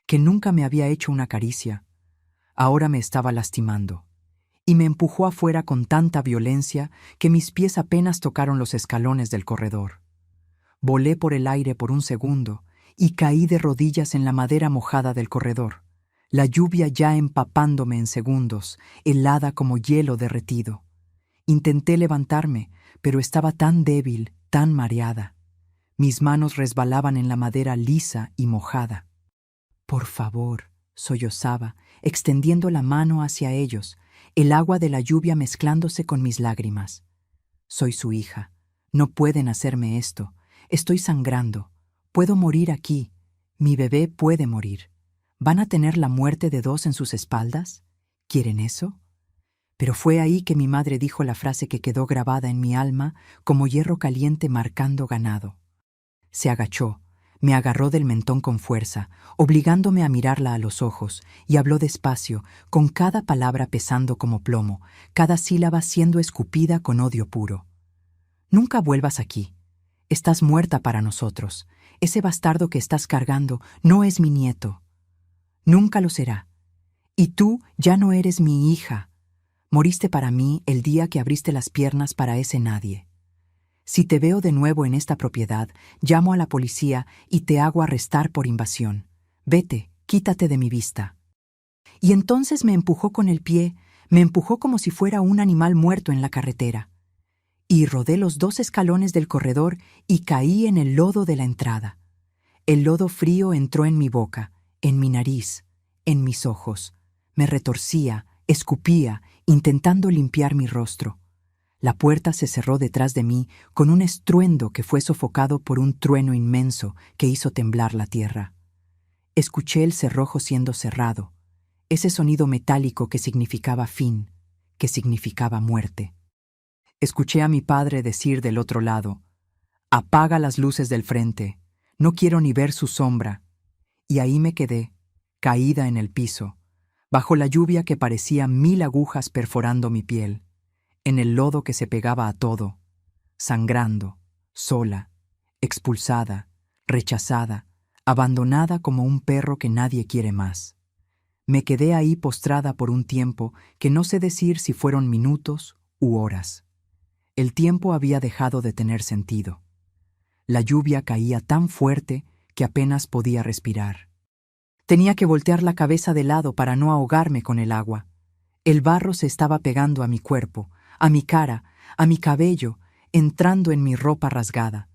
que nunca me había hecho una caricia, ahora me estaba lastimando, y me empujó afuera con tanta violencia que mis pies apenas tocaron los escalones del corredor. Volé por el aire por un segundo y caí de rodillas en la madera mojada del corredor, la lluvia ya empapándome en segundos, helada como hielo derretido. Intenté levantarme, pero estaba tan débil, tan mareada. Mis manos resbalaban en la madera lisa y mojada. Por favor, sollozaba, extendiendo la mano hacia ellos, el agua de la lluvia mezclándose con mis lágrimas. Soy su hija. No pueden hacerme esto. Estoy sangrando. Puedo morir aquí. Mi bebé puede morir. ¿Van a tener la muerte de dos en sus espaldas? ¿Quieren eso? Pero fue ahí que mi madre dijo la frase que quedó grabada en mi alma como hierro caliente marcando ganado. Se agachó, me agarró del mentón con fuerza, obligándome a mirarla a los ojos, y habló despacio, con cada palabra pesando como plomo, cada sílaba siendo escupida con odio puro. Nunca vuelvas aquí. Estás muerta para nosotros. Ese bastardo que estás cargando no es mi nieto. Nunca lo será. Y tú ya no eres mi hija. Moriste para mí el día que abriste las piernas para ese nadie. Si te veo de nuevo en esta propiedad, llamo a la policía y te hago arrestar por invasión. Vete, quítate de mi vista. Y entonces me empujó con el pie, me empujó como si fuera un animal muerto en la carretera. Y rodé los 2 escalones del corredor y caí en el lodo de la entrada. El lodo frío entró en mi boca, en mi nariz, en mis ojos. Me retorcía, escupía, intentando limpiar mi rostro. La puerta se cerró detrás de mí con un estruendo que fue sofocado por un trueno inmenso que hizo temblar la tierra. Escuché el cerrojo siendo cerrado, ese sonido metálico que significaba fin, que significaba muerte. Escuché a mi padre decir del otro lado: «Apaga las luces del frente, no quiero ni ver su sombra». Y ahí me quedé, caída en el piso, bajo la lluvia que parecía 1000 agujas perforando mi piel, en el lodo que se pegaba a todo, sangrando, sola, expulsada, rechazada, abandonada como un perro que nadie quiere más. Me quedé ahí postrada por un tiempo que no sé decir si fueron minutos u horas. El tiempo había dejado de tener sentido. La lluvia caía tan fuerte que apenas podía respirar. Tenía que voltear la cabeza de lado para no ahogarme con el agua. El barro se estaba pegando a mi cuerpo, a mi cara, a mi cabello, entrando en mi ropa rasgada.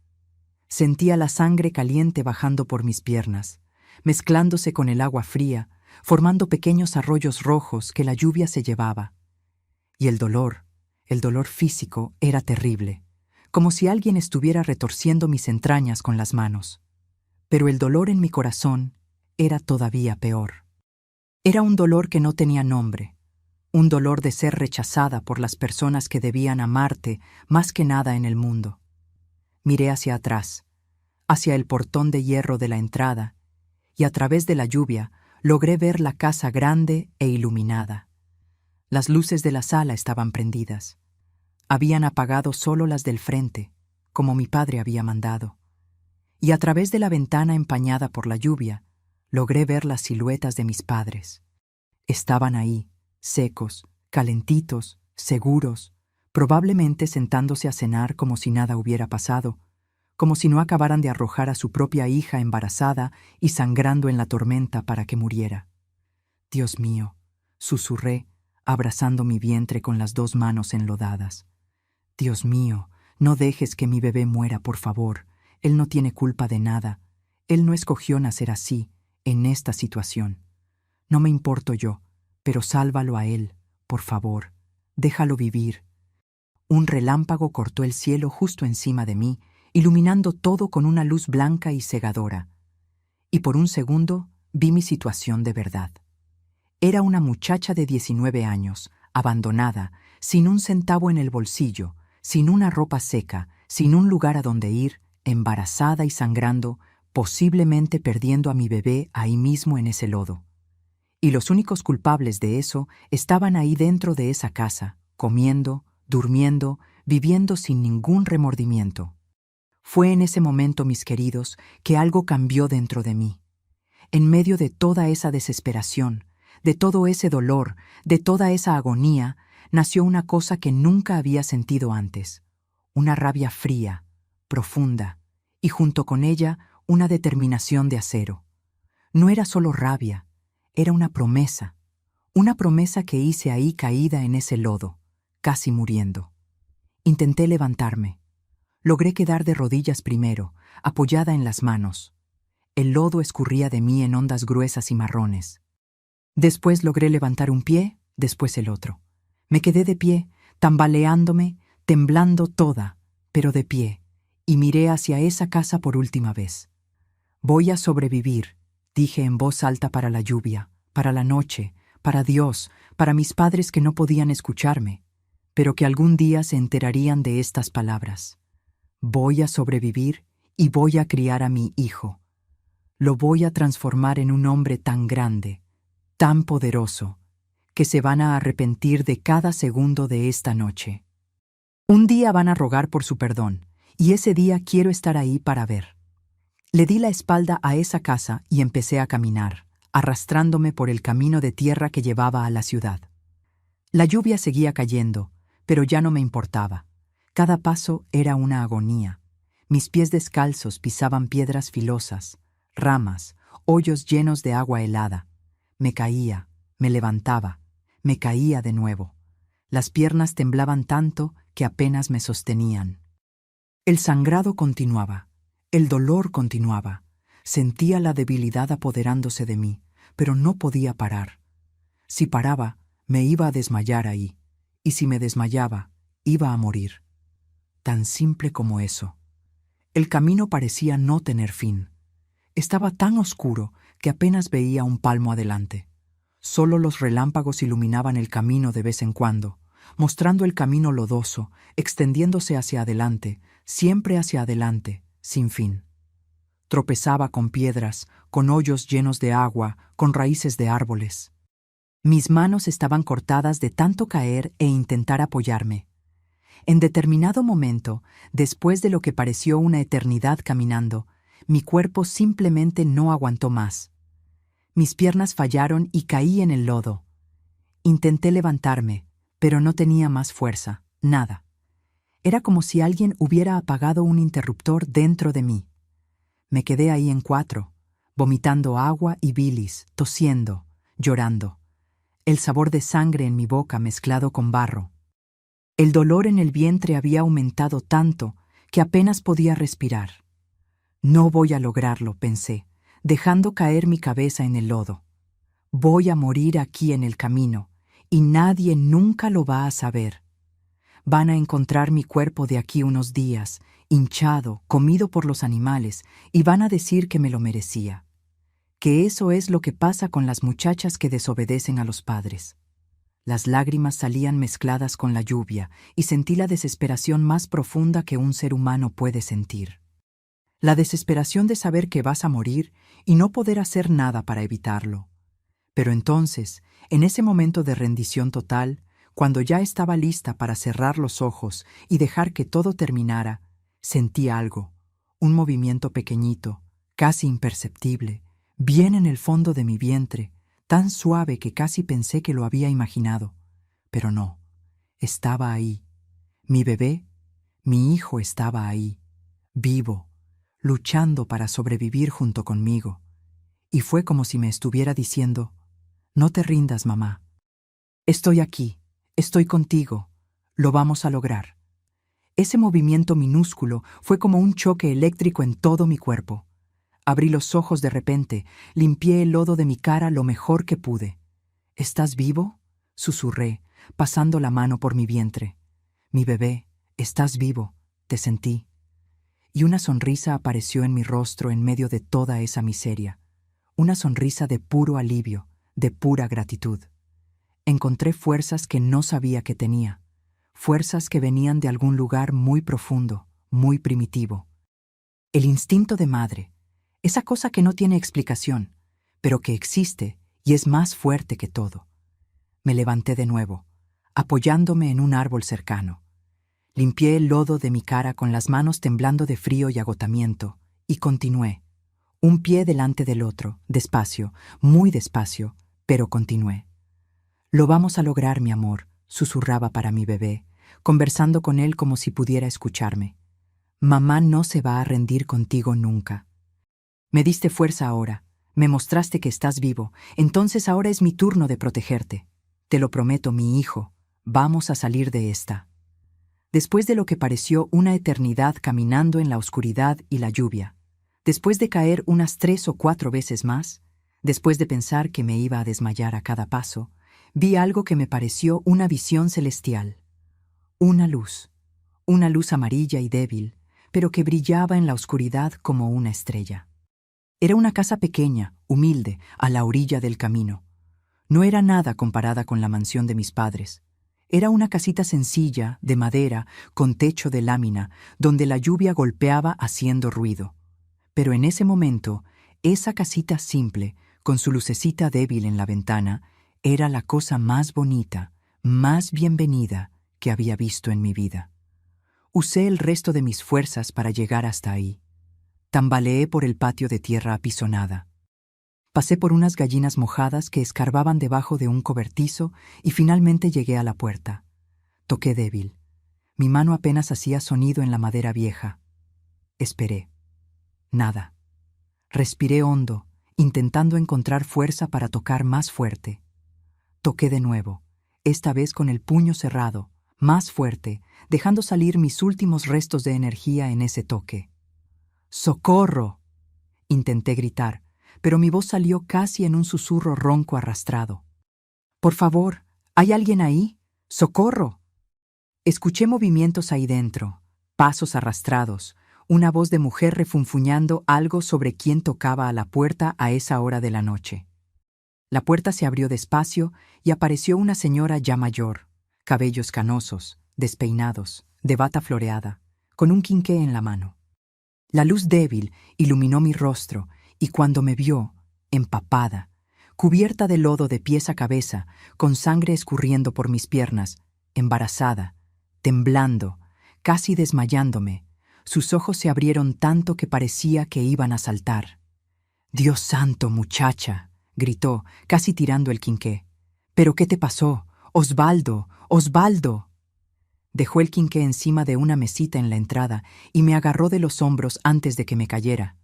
Sentía la sangre caliente bajando por mis piernas, mezclándose con el agua fría, formando pequeños arroyos rojos que la lluvia se llevaba. Y el dolor físico era terrible, como si alguien estuviera retorciendo mis entrañas con las manos. Pero el dolor en mi corazón era todavía peor. Era un dolor que no tenía nombre, un dolor de ser rechazada por las personas que debían amarte más que nada en el mundo. Miré hacia atrás, hacia el portón de hierro de la entrada, y a través de la lluvia logré ver la casa grande e iluminada. Las luces de la sala estaban prendidas. Habían apagado solo las del frente, como mi padre había mandado. Y a través de la ventana empañada por la lluvia, logré ver las siluetas de mis padres. Estaban ahí, secos, calentitos, seguros, probablemente sentándose a cenar como si nada hubiera pasado, como si no acabaran de arrojar a su propia hija embarazada y sangrando en la tormenta para que muriera. Dios mío, susurré, abrazando mi vientre con las 2 manos enlodadas. Dios mío, no dejes que mi bebé muera, por favor. Él no tiene culpa de nada. Él no escogió nacer así, en esta situación. No me importo yo, pero sálvalo a él, por favor. Déjalo vivir. Un relámpago cortó el cielo justo encima de mí, iluminando todo con una luz blanca y cegadora. Y por un segundo vi mi situación de verdad. Era una muchacha de 19 años, abandonada, sin un centavo en el bolsillo, sin una ropa seca, sin un lugar a donde ir, embarazada y sangrando, posiblemente perdiendo a mi bebé ahí mismo en ese lodo. Y los únicos culpables de eso estaban ahí dentro de esa casa, comiendo, durmiendo, viviendo sin ningún remordimiento. Fue en ese momento, mis queridos, que algo cambió dentro de mí. En medio de toda esa desesperación, de todo ese dolor, de toda esa agonía, nació una cosa que nunca había sentido antes. Una rabia fría, profunda, y junto con ella una determinación de acero. No era solo rabia, era una promesa que hice ahí caída en ese lodo, casi muriendo. Intenté levantarme. Logré quedar de rodillas primero, apoyada en las manos. El lodo escurría de mí en ondas gruesas y marrones. Después logré levantar un pie, después el otro. Me quedé de pie, tambaleándome, temblando toda, pero de pie, y miré hacia esa casa por última vez. Voy a sobrevivir, dije en voz alta para la lluvia, para la noche, para Dios, para mis padres que no podían escucharme, pero que algún día se enterarían de estas palabras. Voy a sobrevivir y voy a criar a mi hijo. Lo voy a transformar en un hombre tan grande, tan poderoso, que se van a arrepentir de cada segundo de esta noche. Un día van a rogar por su perdón, y ese día quiero estar ahí para ver. Le di la espalda a esa casa y empecé a caminar, arrastrándome por el camino de tierra que llevaba a la ciudad. La lluvia seguía cayendo, pero ya no me importaba. Cada paso era una agonía. Mis pies descalzos pisaban piedras filosas, ramas, hoyos llenos de agua helada. Me caía, me levantaba, me caía de nuevo. Las piernas temblaban tanto que apenas me sostenían. El sangrado continuaba, el dolor continuaba. Sentía la debilidad apoderándose de mí, pero no podía parar. Si paraba, me iba a desmayar ahí, y si me desmayaba, iba a morir. Tan simple como eso. El camino parecía no tener fin. Estaba tan oscuro que apenas veía un palmo adelante. Solo los relámpagos iluminaban el camino de vez en cuando, mostrando el camino lodoso, extendiéndose hacia adelante, siempre hacia adelante, sin fin. Tropezaba con piedras, con hoyos llenos de agua, con raíces de árboles. Mis manos estaban cortadas de tanto caer e intentar apoyarme. En determinado momento, después de lo que pareció una eternidad caminando, mi cuerpo simplemente no aguantó más. Mis piernas fallaron y caí en el lodo. Intenté levantarme, pero no tenía más fuerza, nada. Era como si alguien hubiera apagado un interruptor dentro de mí. Me quedé ahí en cuatro, vomitando agua y bilis, tosiendo, llorando. El sabor de sangre en mi boca mezclado con barro. El dolor en el vientre había aumentado tanto que apenas podía respirar. No voy a lograrlo, pensé, dejando caer mi cabeza en el lodo. Voy a morir aquí en el camino, y nadie nunca lo va a saber. Van a encontrar mi cuerpo de aquí unos días, hinchado, comido por los animales, y van a decir que me lo merecía. Que eso es lo que pasa con las muchachas que desobedecen a los padres. Las lágrimas salían mezcladas con la lluvia, y sentí la desesperación más profunda que un ser humano puede sentir. La desesperación de saber que vas a morir y no poder hacer nada para evitarlo. Pero entonces, en ese momento de rendición total, cuando ya estaba lista para cerrar los ojos y dejar que todo terminara, sentí algo, un movimiento pequeñito, casi imperceptible, bien en el fondo de mi vientre, tan suave que casi pensé que lo había imaginado. Pero no, estaba ahí. Mi bebé, mi hijo estaba ahí, vivo, luchando para sobrevivir junto conmigo. Y fue como si me estuviera diciendo, no te rindas, mamá. Estoy aquí, estoy contigo, lo vamos a lograr. Ese movimiento minúsculo fue como un choque eléctrico en todo mi cuerpo. Abrí los ojos de repente, limpié el lodo de mi cara lo mejor que pude. ¿Estás vivo?, susurré, pasando la mano por mi vientre. Mi bebé, estás vivo, te sentí. Y una sonrisa apareció en mi rostro en medio de toda esa miseria. Una sonrisa de puro alivio, de pura gratitud. Encontré fuerzas que no sabía que tenía. Fuerzas que venían de algún lugar muy profundo, muy primitivo. El instinto de madre, esa cosa que no tiene explicación, pero que existe y es más fuerte que todo. Me levanté de nuevo, apoyándome en un árbol cercano. Limpié el lodo de mi cara con las manos temblando de frío y agotamiento, y continué, un pie delante del otro, despacio, muy despacio, pero continué. Lo vamos a lograr, mi amor, susurraba para mi bebé, conversando con él como si pudiera escucharme. Mamá no se va a rendir contigo nunca. Me diste fuerza ahora, me mostraste que estás vivo, entonces ahora es mi turno de protegerte. Te lo prometo, mi hijo, vamos a salir de esta. Después de lo que pareció una eternidad caminando en la oscuridad y la lluvia, después de caer unas 3 o 4 veces más, después de pensar que me iba a desmayar a cada paso, vi algo que me pareció una visión celestial. Una luz amarilla y débil, pero que brillaba en la oscuridad como una estrella. Era una casa pequeña, humilde, a la orilla del camino. No era nada comparada con la mansión de mis padres. Era una casita sencilla, de madera, con techo de lámina, donde la lluvia golpeaba haciendo ruido. Pero en ese momento, esa casita simple, con su lucecita débil en la ventana, era la cosa más bonita, más bienvenida que había visto en mi vida. Usé el resto de mis fuerzas para llegar hasta ahí. Tambaleé por el patio de tierra apisonada. Pasé por unas gallinas mojadas que escarbaban debajo de un cobertizo y finalmente llegué a la puerta. Toqué débil. Mi mano apenas hacía sonido en la madera vieja. Esperé. Nada. Respiré hondo, intentando encontrar fuerza para tocar más fuerte. Toqué de nuevo, esta vez con el puño cerrado, más fuerte, dejando salir mis últimos restos de energía en ese toque. ¡Socorro! Intenté gritar, pero mi voz salió casi en un susurro ronco arrastrado. «Por favor, ¿hay alguien ahí? ¡Socorro!». Escuché movimientos ahí dentro, pasos arrastrados, una voz de mujer refunfuñando algo sobre quién tocaba a la puerta a esa hora de la noche. La puerta se abrió despacio y apareció una señora ya mayor, cabellos canosos, despeinados, de bata floreada, con un quinqué en la mano. La luz débil iluminó mi rostro y cuando me vio, empapada, cubierta de lodo de pies a cabeza, con sangre escurriendo por mis piernas, embarazada, temblando, casi desmayándome, sus ojos se abrieron tanto que parecía que iban a saltar. «Dios santo, muchacha», gritó, casi tirando el quinqué. «¿Pero qué te pasó? ¡Osvaldo! ¡Osvaldo!». Dejó el quinqué encima de una mesita en la entrada y me agarró de los hombros antes de que me cayera.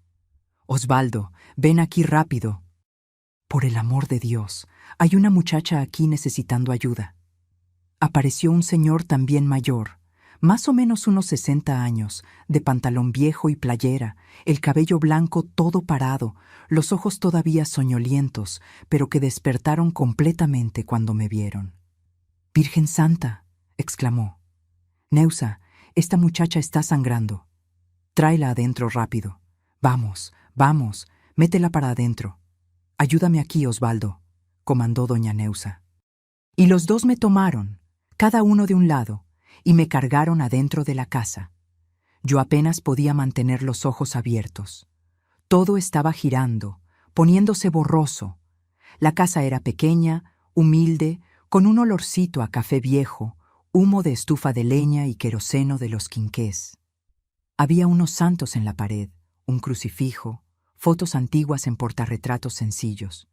«Osvaldo, ven aquí rápido». «Por el amor de Dios, hay una muchacha aquí necesitando ayuda». Apareció un señor también mayor, más o menos unos 60 años, de pantalón viejo y playera, el cabello blanco todo parado, los ojos todavía soñolientos, pero que despertaron completamente cuando me vieron. «Virgen Santa», exclamó. «Neusa, esta muchacha está sangrando. Tráela adentro rápido. Vamos, vamos, métela para adentro. Ayúdame aquí, Osvaldo», comandó doña Neusa. Y los dos me tomaron, cada uno de un lado, y me cargaron adentro de la casa. Yo apenas podía mantener los ojos abiertos. Todo estaba girando, poniéndose borroso. La casa era pequeña, humilde, con un olorcito a café viejo, humo de estufa de leña y queroseno de los quinqués. Había unos santos en la pared, un crucifijo, fotos antiguas en portarretratos sencillos.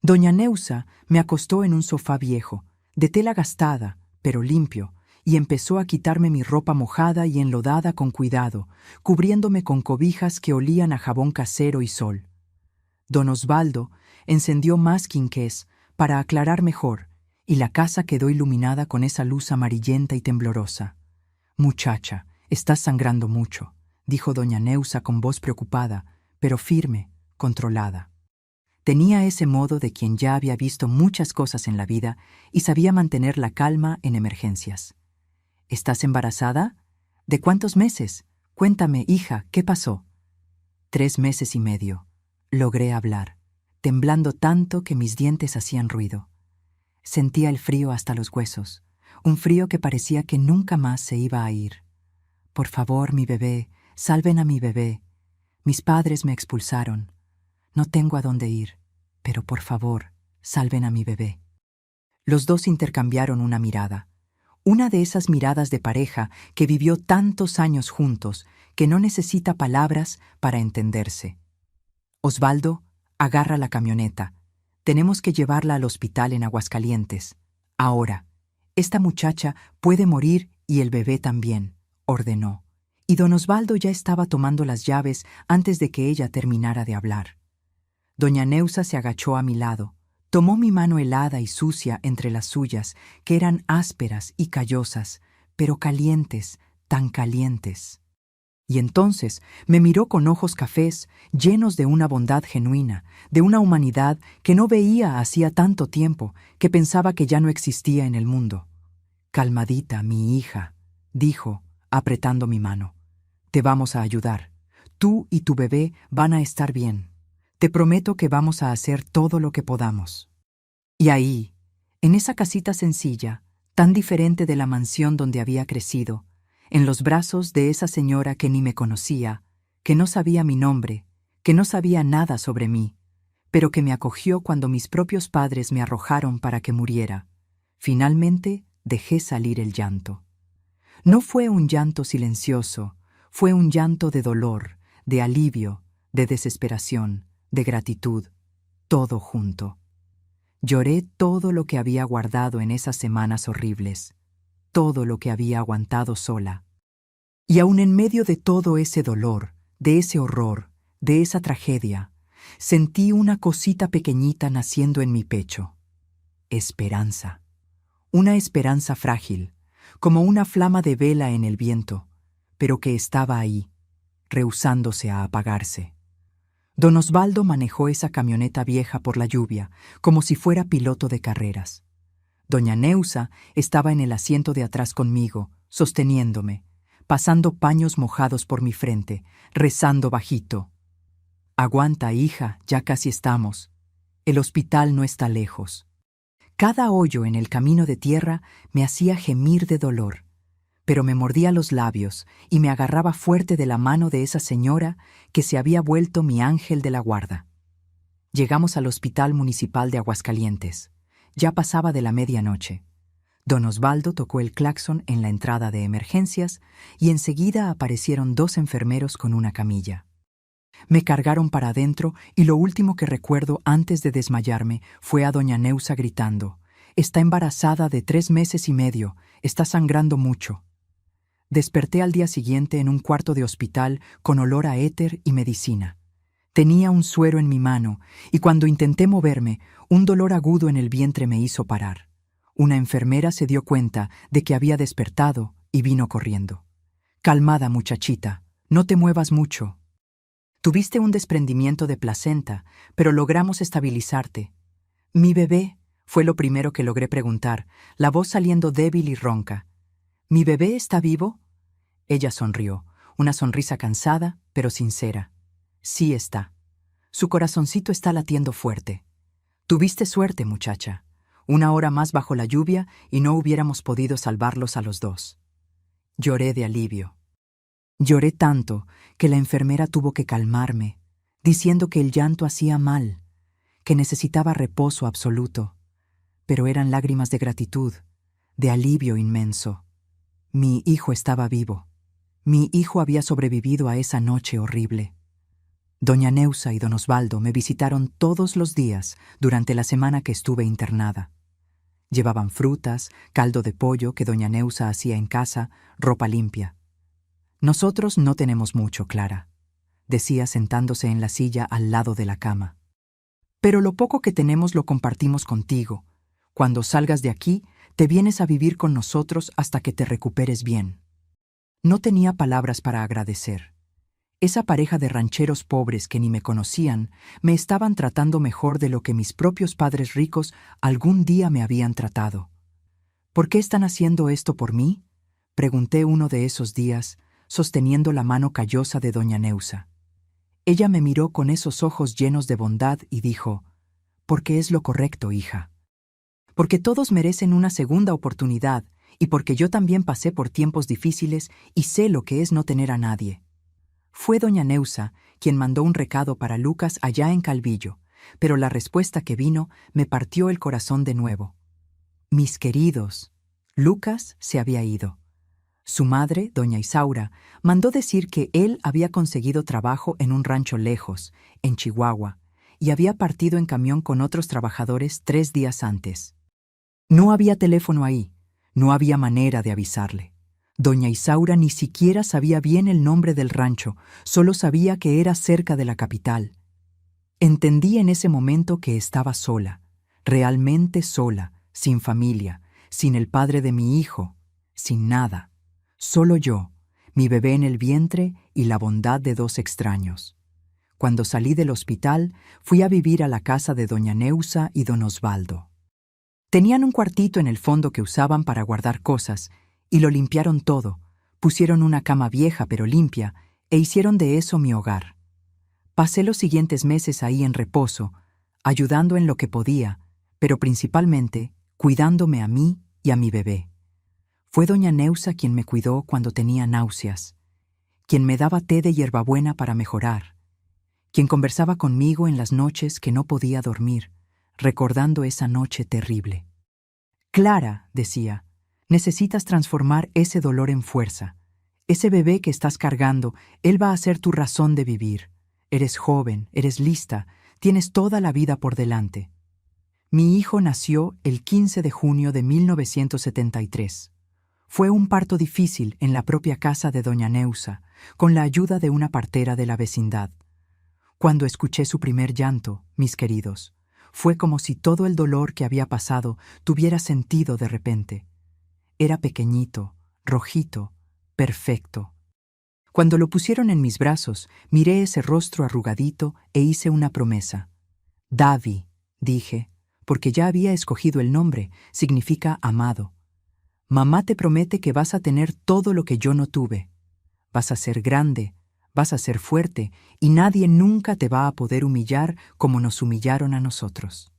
Doña Neusa me acostó en un sofá viejo, de tela gastada, pero limpio, y empezó a quitarme mi ropa mojada y enlodada con cuidado, cubriéndome con cobijas que olían a jabón casero y sol. Don Osvaldo encendió más quinqués para aclarar mejor, y la casa quedó iluminada con esa luz amarillenta y temblorosa. «Muchacha, estás sangrando mucho», dijo doña Neusa con voz preocupada, pero firme, controlada. Tenía ese modo de quien ya había visto muchas cosas en la vida y sabía mantener la calma en emergencias. «¿Estás embarazada? ¿De cuántos meses? Cuéntame, hija, ¿qué pasó?». 3 meses y medio. Logré hablar, temblando tanto que mis dientes hacían ruido. Sentía el frío hasta los huesos, un frío que parecía que nunca más se iba a ir. «Por favor, mi bebé, salven a mi bebé. Mis padres me expulsaron. No tengo a dónde ir, pero por favor, salven a mi bebé». Los dos intercambiaron una mirada. Una de esas miradas de pareja que vivió tantos años juntos que no necesita palabras para entenderse. «Osvaldo, agarra la camioneta. Tenemos que llevarla al hospital en Aguascalientes. Ahora. Esta muchacha puede morir y el bebé también», ordenó, Y don Osvaldo ya estaba tomando las llaves antes de que ella terminara de hablar. Doña Neusa se agachó a mi lado, tomó mi mano helada y sucia entre las suyas, que eran ásperas y callosas, pero calientes, tan calientes. Y entonces me miró con ojos cafés, llenos de una bondad genuina, de una humanidad que no veía hacía tanto tiempo, que pensaba que ya no existía en el mundo. «Calmadita, mi hija», dijo, apretando mi mano. «Te vamos a ayudar. Tú y tu bebé van a estar bien. Te prometo que vamos a hacer todo lo que podamos». Y ahí, en esa casita sencilla, tan diferente de la mansión donde había crecido, en los brazos de esa señora que ni me conocía, que no sabía mi nombre, que no sabía nada sobre mí, pero que me acogió cuando mis propios padres me arrojaron para que muriera, finalmente dejé salir el llanto. No fue un llanto silencioso, fue un llanto de dolor, de alivio, de desesperación, de gratitud, todo junto. Lloré todo lo que había guardado en esas semanas horribles, todo lo que había aguantado sola. Y aun en medio de todo ese dolor, de ese horror, de esa tragedia, sentí una cosita pequeñita naciendo en mi pecho. Esperanza. Una esperanza frágil, como una flama de vela en el viento, pero que estaba ahí, rehusándose a apagarse. Don Osvaldo manejó esa camioneta vieja por la lluvia, como si fuera piloto de carreras. Doña Neusa estaba en el asiento de atrás conmigo, sosteniéndome, pasando paños mojados por mi frente, rezando bajito. «Aguanta, hija, ya casi estamos. El hospital no está lejos». Cada hoyo en el camino de tierra me hacía gemir de dolor, pero me mordía los labios y me agarraba fuerte de la mano de esa señora que se había vuelto mi ángel de la guarda. Llegamos al Hospital Municipal de Aguascalientes. Ya pasaba de la medianoche. Don Osvaldo tocó el claxon en la entrada de emergencias y enseguida aparecieron 2 enfermeros con una camilla. Me cargaron para adentro y lo último que recuerdo antes de desmayarme fue a doña Neusa gritando: «Está embarazada de 3 meses y medio, está sangrando mucho». Desperté al día siguiente en un cuarto de hospital con olor a éter y medicina. Tenía un suero en mi mano y cuando intenté moverme, un dolor agudo en el vientre me hizo parar. Una enfermera se dio cuenta de que había despertado y vino corriendo. «Calmada, muchachita, no te muevas mucho. Tuviste un desprendimiento de placenta, pero logramos estabilizarte». «¿Mi bebé?», fue lo primero que logré preguntar, la voz saliendo débil y ronca. «¿Mi bebé está vivo?». Ella sonrió, una sonrisa cansada, pero sincera. «Sí está. Su corazoncito está latiendo fuerte. Tuviste suerte, muchacha. 1 hora más bajo la lluvia y no hubiéramos podido salvarlos a los 2». Lloré de alivio. Lloré tanto que la enfermera tuvo que calmarme, diciendo que el llanto hacía mal, que necesitaba reposo absoluto. Pero eran lágrimas de gratitud, de alivio inmenso. Mi hijo estaba vivo. Mi hijo había sobrevivido a esa noche horrible. Doña Neusa y don Osvaldo me visitaron todos los días durante la semana que estuve internada. Llevaban frutas, caldo de pollo que doña Neusa hacía en casa, ropa limpia. «Nosotros no tenemos mucho, Clara», decía sentándose en la silla al lado de la cama. «Pero lo poco que tenemos lo compartimos contigo. Cuando salgas de aquí, te vienes a vivir con nosotros hasta que te recuperes bien». No tenía palabras para agradecer. Esa pareja de rancheros pobres que ni me conocían me estaban tratando mejor de lo que mis propios padres ricos algún día me habían tratado. «¿Por qué están haciendo esto por mí?», pregunté uno de esos días, sosteniendo la mano callosa de doña Neusa. Ella me miró con esos ojos llenos de bondad y dijo: «Porque es lo correcto, hija. Porque todos merecen una segunda oportunidad y porque yo también pasé por tiempos difíciles y sé lo que es no tener a nadie». Fue doña Neusa quien mandó un recado para Lucas allá en Calvillo, pero la respuesta que vino me partió el corazón de nuevo. «Mis queridos». Lucas se había ido. Su madre, doña Isaura, mandó decir que él había conseguido trabajo en un rancho lejos, en Chihuahua, y había partido en camión con otros trabajadores 3 días antes. No había teléfono ahí, no había manera de avisarle. Doña Isaura ni siquiera sabía bien el nombre del rancho, solo sabía que era cerca de la capital. Entendí en ese momento que estaba sola, realmente sola, sin familia, sin el padre de mi hijo, sin nada. Solo yo, mi bebé en el vientre y la bondad de dos extraños. Cuando salí del hospital, fui a vivir a la casa de doña Neusa y don Osvaldo. Tenían un cuartito en el fondo que usaban para guardar cosas, y lo limpiaron todo, pusieron una cama vieja pero limpia, e hicieron de eso mi hogar. Pasé los siguientes meses ahí en reposo, ayudando en lo que podía, pero principalmente cuidándome a mí y a mi bebé. Fue doña Neusa quien me cuidó cuando tenía náuseas, quien me daba té de hierbabuena para mejorar, quien conversaba conmigo en las noches que no podía dormir, recordando esa noche terrible. Clara, decía, necesitas transformar ese dolor en fuerza. Ese bebé que estás cargando, él va a ser tu razón de vivir. Eres joven, eres lista, tienes toda la vida por delante. Mi hijo nació el 15 de junio de 1973. Fue un parto difícil en la propia casa de doña Neusa, con la ayuda de una partera de la vecindad. Cuando escuché su primer llanto, mis queridos, fue como si todo el dolor que había pasado tuviera sentido de repente. Era pequeñito, rojito, perfecto. Cuando lo pusieron en mis brazos, miré ese rostro arrugadito e hice una promesa. Davi, dije, porque ya había escogido el nombre, significa amado. Mamá te promete que vas a tener todo lo que yo no tuve. Vas a ser grande, vas a ser fuerte, y nadie nunca te va a poder humillar como nos humillaron a nosotros.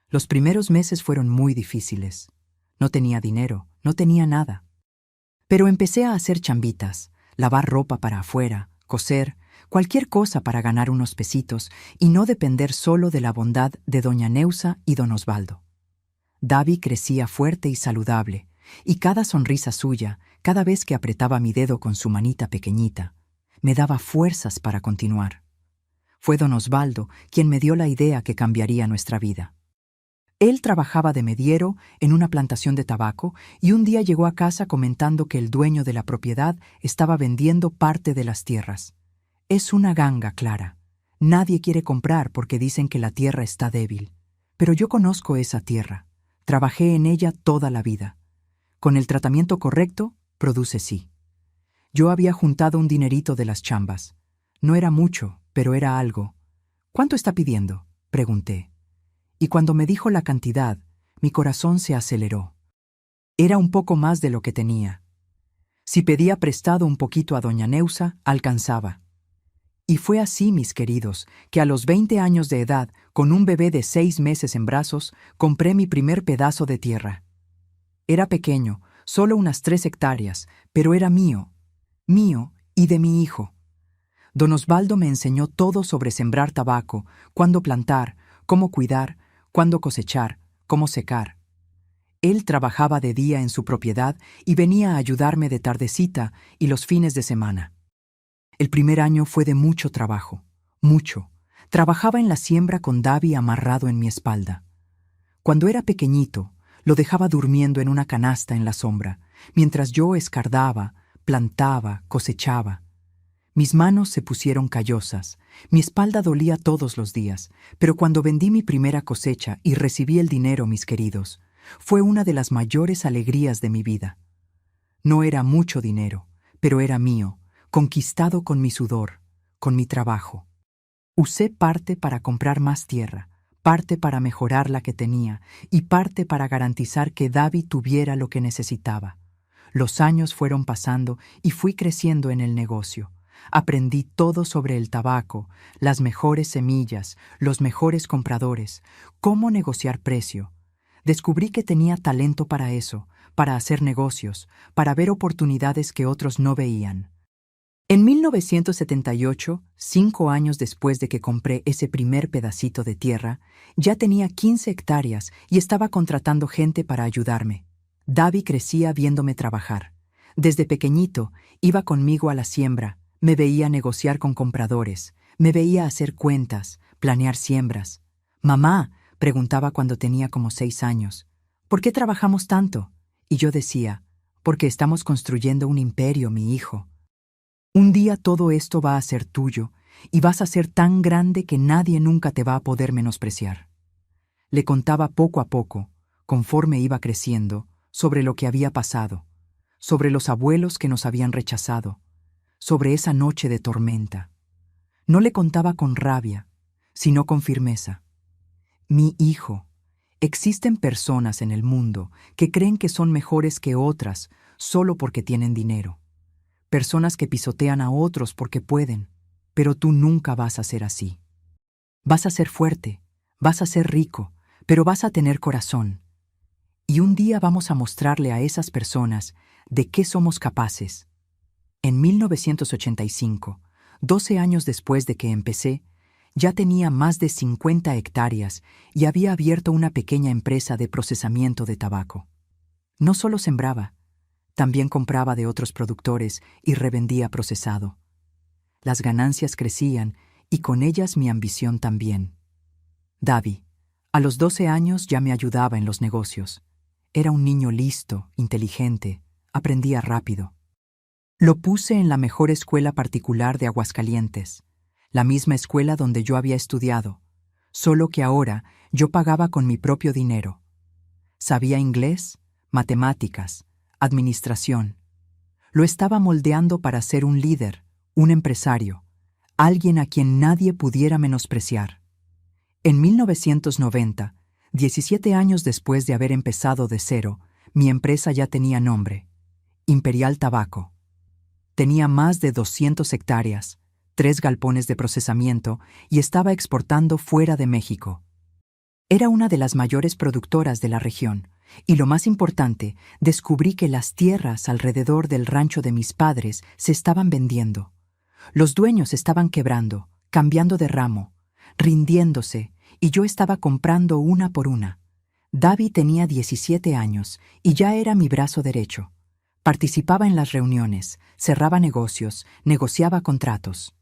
Los primeros meses fueron muy difíciles. No tenía dinero, no tenía nada. Pero empecé a hacer chambitas, lavar ropa para afuera, coser, cualquier cosa para ganar unos pesitos y no depender solo de la bondad de doña Neusa y don Osvaldo. Davi crecía fuerte y saludable, y cada sonrisa suya, cada vez que apretaba mi dedo con su manita pequeñita, me daba fuerzas para continuar. Fue don Osvaldo quien me dio la idea que cambiaría nuestra vida. Él trabajaba de mediero en una plantación de tabaco y un día llegó a casa comentando que el dueño de la propiedad estaba vendiendo parte de las tierras. Es una ganga, Clara. Nadie quiere comprar porque dicen que la tierra está débil. Pero yo conozco esa tierra. Trabajé en ella toda la vida. Con el tratamiento correcto, produce sí. Yo había juntado un dinerito de las chambas. No era mucho, pero era algo. ¿Cuánto está pidiendo?, pregunté. Y cuando me dijo la cantidad, mi corazón se aceleró. Era un poco más de lo que tenía. Si pedía prestado un poquito a doña Neusa, alcanzaba. Y fue así, mis queridos, que a los 20 años de edad, con un bebé de 6 meses en brazos, compré mi primer pedazo de tierra. Era pequeño, solo unas 3 hectáreas, pero era mío y de mi hijo. Don Osvaldo me enseñó todo sobre sembrar tabaco, cuándo plantar, cómo cuidar, cuándo cosechar, cómo secar. Él trabajaba de día en su propiedad y venía a ayudarme de tardecita y los fines de semana. El primer año fue de mucho trabajo, mucho. Trabajaba en la siembra con Davi amarrado en mi espalda. Cuando era pequeñito, lo dejaba durmiendo en una canasta en la sombra, mientras yo escardaba, plantaba, cosechaba. Mis manos se pusieron callosas, mi espalda dolía todos los días, pero cuando vendí mi primera cosecha y recibí el dinero, mis queridos, fue una de las mayores alegrías de mi vida. No era mucho dinero, pero era mío, conquistado con mi sudor, con mi trabajo. Usé parte para comprar más tierra, parte para mejorar la que tenía y parte para garantizar que Davi tuviera lo que necesitaba. Los años fueron pasando y fui creciendo en el negocio. Aprendí todo sobre el tabaco, las mejores semillas, los mejores compradores, cómo negociar precio. Descubrí que tenía talento para eso, para hacer negocios, para ver oportunidades que otros no veían. En 1978, 5 años después de que compré ese primer pedacito de tierra, ya tenía 15 hectáreas y estaba contratando gente para ayudarme. Davi crecía viéndome trabajar. Desde pequeñito, iba conmigo a la siembra, me veía negociar con compradores, me veía hacer cuentas, planear siembras. «Mamá», preguntaba cuando tenía como 6 años, «¿por qué trabajamos tanto?». Y yo decía, Porque estamos construyendo un imperio, mi hijo. Un día todo esto va a ser tuyo y vas a ser tan grande que nadie nunca te va a poder menospreciar. Le contaba poco a poco, conforme iba creciendo, sobre lo que había pasado, sobre los abuelos que nos habían rechazado, sobre esa noche de tormenta. No le contaba con rabia, sino con firmeza. Mi hijo, existen personas en el mundo que creen que son mejores que otras solo porque tienen dinero. Personas que pisotean a otros porque pueden, pero tú nunca vas a ser así. Vas a ser fuerte, vas a ser rico, pero vas a tener corazón. Y un día vamos a mostrarle a esas personas de qué somos capaces. En 1985, 12 años después de que empecé, ya tenía más de 50 hectáreas y había abierto una pequeña empresa de procesamiento de tabaco. No solo sembraba, también compraba de otros productores y revendía procesado. Las ganancias crecían y con ellas mi ambición también. Davi, a los 12 años ya me ayudaba en los negocios. Era un niño listo, inteligente, aprendía rápido. Lo puse en la mejor escuela particular de Aguascalientes, la misma escuela donde yo había estudiado, solo que ahora yo pagaba con mi propio dinero. Sabía inglés, matemáticas, administración. Lo estaba moldeando para ser un líder, un empresario, alguien a quien nadie pudiera menospreciar. En 1990, 17 años después de haber empezado de cero, mi empresa ya tenía nombre: Imperial Tabaco. Tenía más de 200 hectáreas, 3 galpones de procesamiento y estaba exportando fuera de México. Era una de las mayores productoras de la región, y lo más importante, descubrí que las tierras alrededor del rancho de mis padres se estaban vendiendo. Los dueños estaban quebrando, cambiando de ramo, rindiéndose, y yo estaba comprando una por una. Davi tenía 17 años y ya era mi brazo derecho. Participaba en las reuniones, cerraba negocios, negociaba contratos.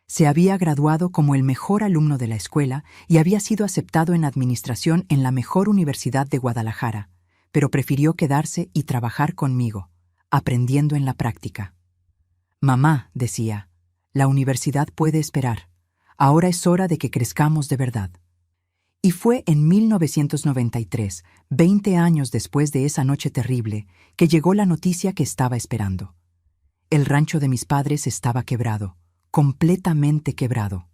Se había graduado como el mejor alumno de la escuela y había sido aceptado en administración en la mejor universidad de Guadalajara, pero prefirió quedarse y trabajar conmigo, aprendiendo en la práctica. Mamá, decía, la universidad puede esperar. Ahora es hora de que crezcamos de verdad. Y fue en 1993, 20 años después de esa noche terrible, que llegó la noticia que estaba esperando. El rancho de mis padres estaba quebrado, completamente quebrado.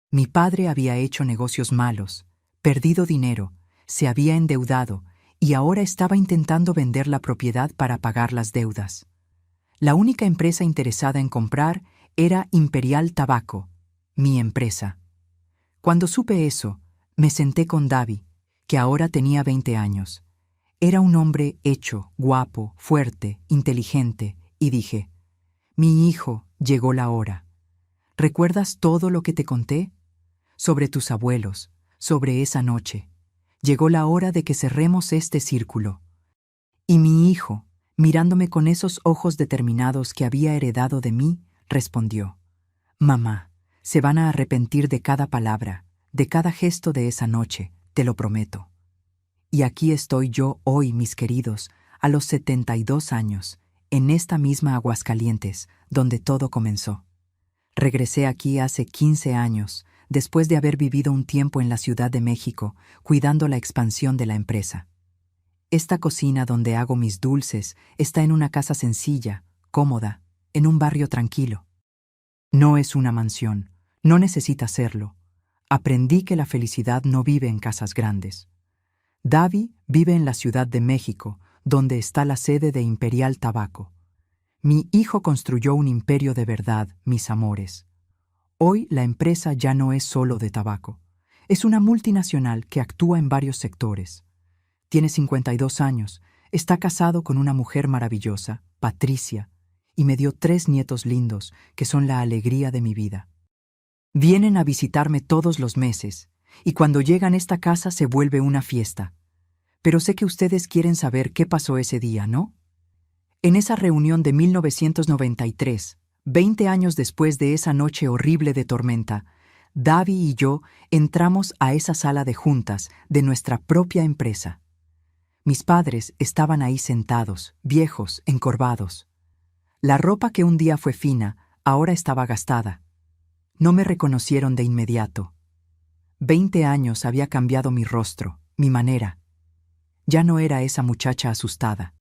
Mi padre había hecho negocios malos, perdido dinero, se había endeudado y ahora estaba intentando vender la propiedad para pagar las deudas. La única empresa interesada en comprar era Imperial Tabaco, mi empresa. Cuando supe eso, me senté con Davi, que ahora tenía 20 años. Era un hombre hecho, guapo, fuerte, inteligente, y dije: mi hijo, llegó la hora. ¿Recuerdas todo lo que te conté? Sobre tus abuelos, sobre esa noche. Llegó la hora de que cerremos este círculo. Y mi hijo, mirándome con esos ojos determinados que había heredado de mí, respondió: mamá, se van a arrepentir de cada palabra, de cada gesto de esa noche, te lo prometo. Y aquí estoy yo hoy, mis queridos, a los 72 años, en esta misma Aguascalientes, donde todo comenzó. Regresé aquí hace 15 años, después de haber vivido un tiempo en la Ciudad de México, cuidando la expansión de la empresa. Esta cocina donde hago mis dulces está en una casa sencilla, cómoda, en un barrio tranquilo. No es una mansión, no necesita serlo. Aprendí que la felicidad no vive en casas grandes. Davi vive en la Ciudad de México, donde está la sede de Imperial Tabaco. Mi hijo construyó un imperio de verdad, mis amores. Hoy la empresa ya no es solo de tabaco. Es una multinacional que actúa en varios sectores. Tiene 52 años, está casado con una mujer maravillosa, Patricia, y me dio 3 nietos lindos, que son la alegría de mi vida. Vienen a visitarme todos los meses, y cuando llegan a esta casa se vuelve una fiesta. Pero sé que ustedes quieren saber qué pasó ese día, ¿no? En esa reunión de 1993, 20 años después de esa noche horrible de tormenta, Davi y yo entramos a esa sala de juntas de nuestra propia empresa. Mis padres estaban ahí sentados, viejos, encorvados. La ropa que un día fue fina, ahora estaba gastada. No me reconocieron de inmediato. 20 años había cambiado mi rostro, mi manera. Ya no era esa muchacha asustada.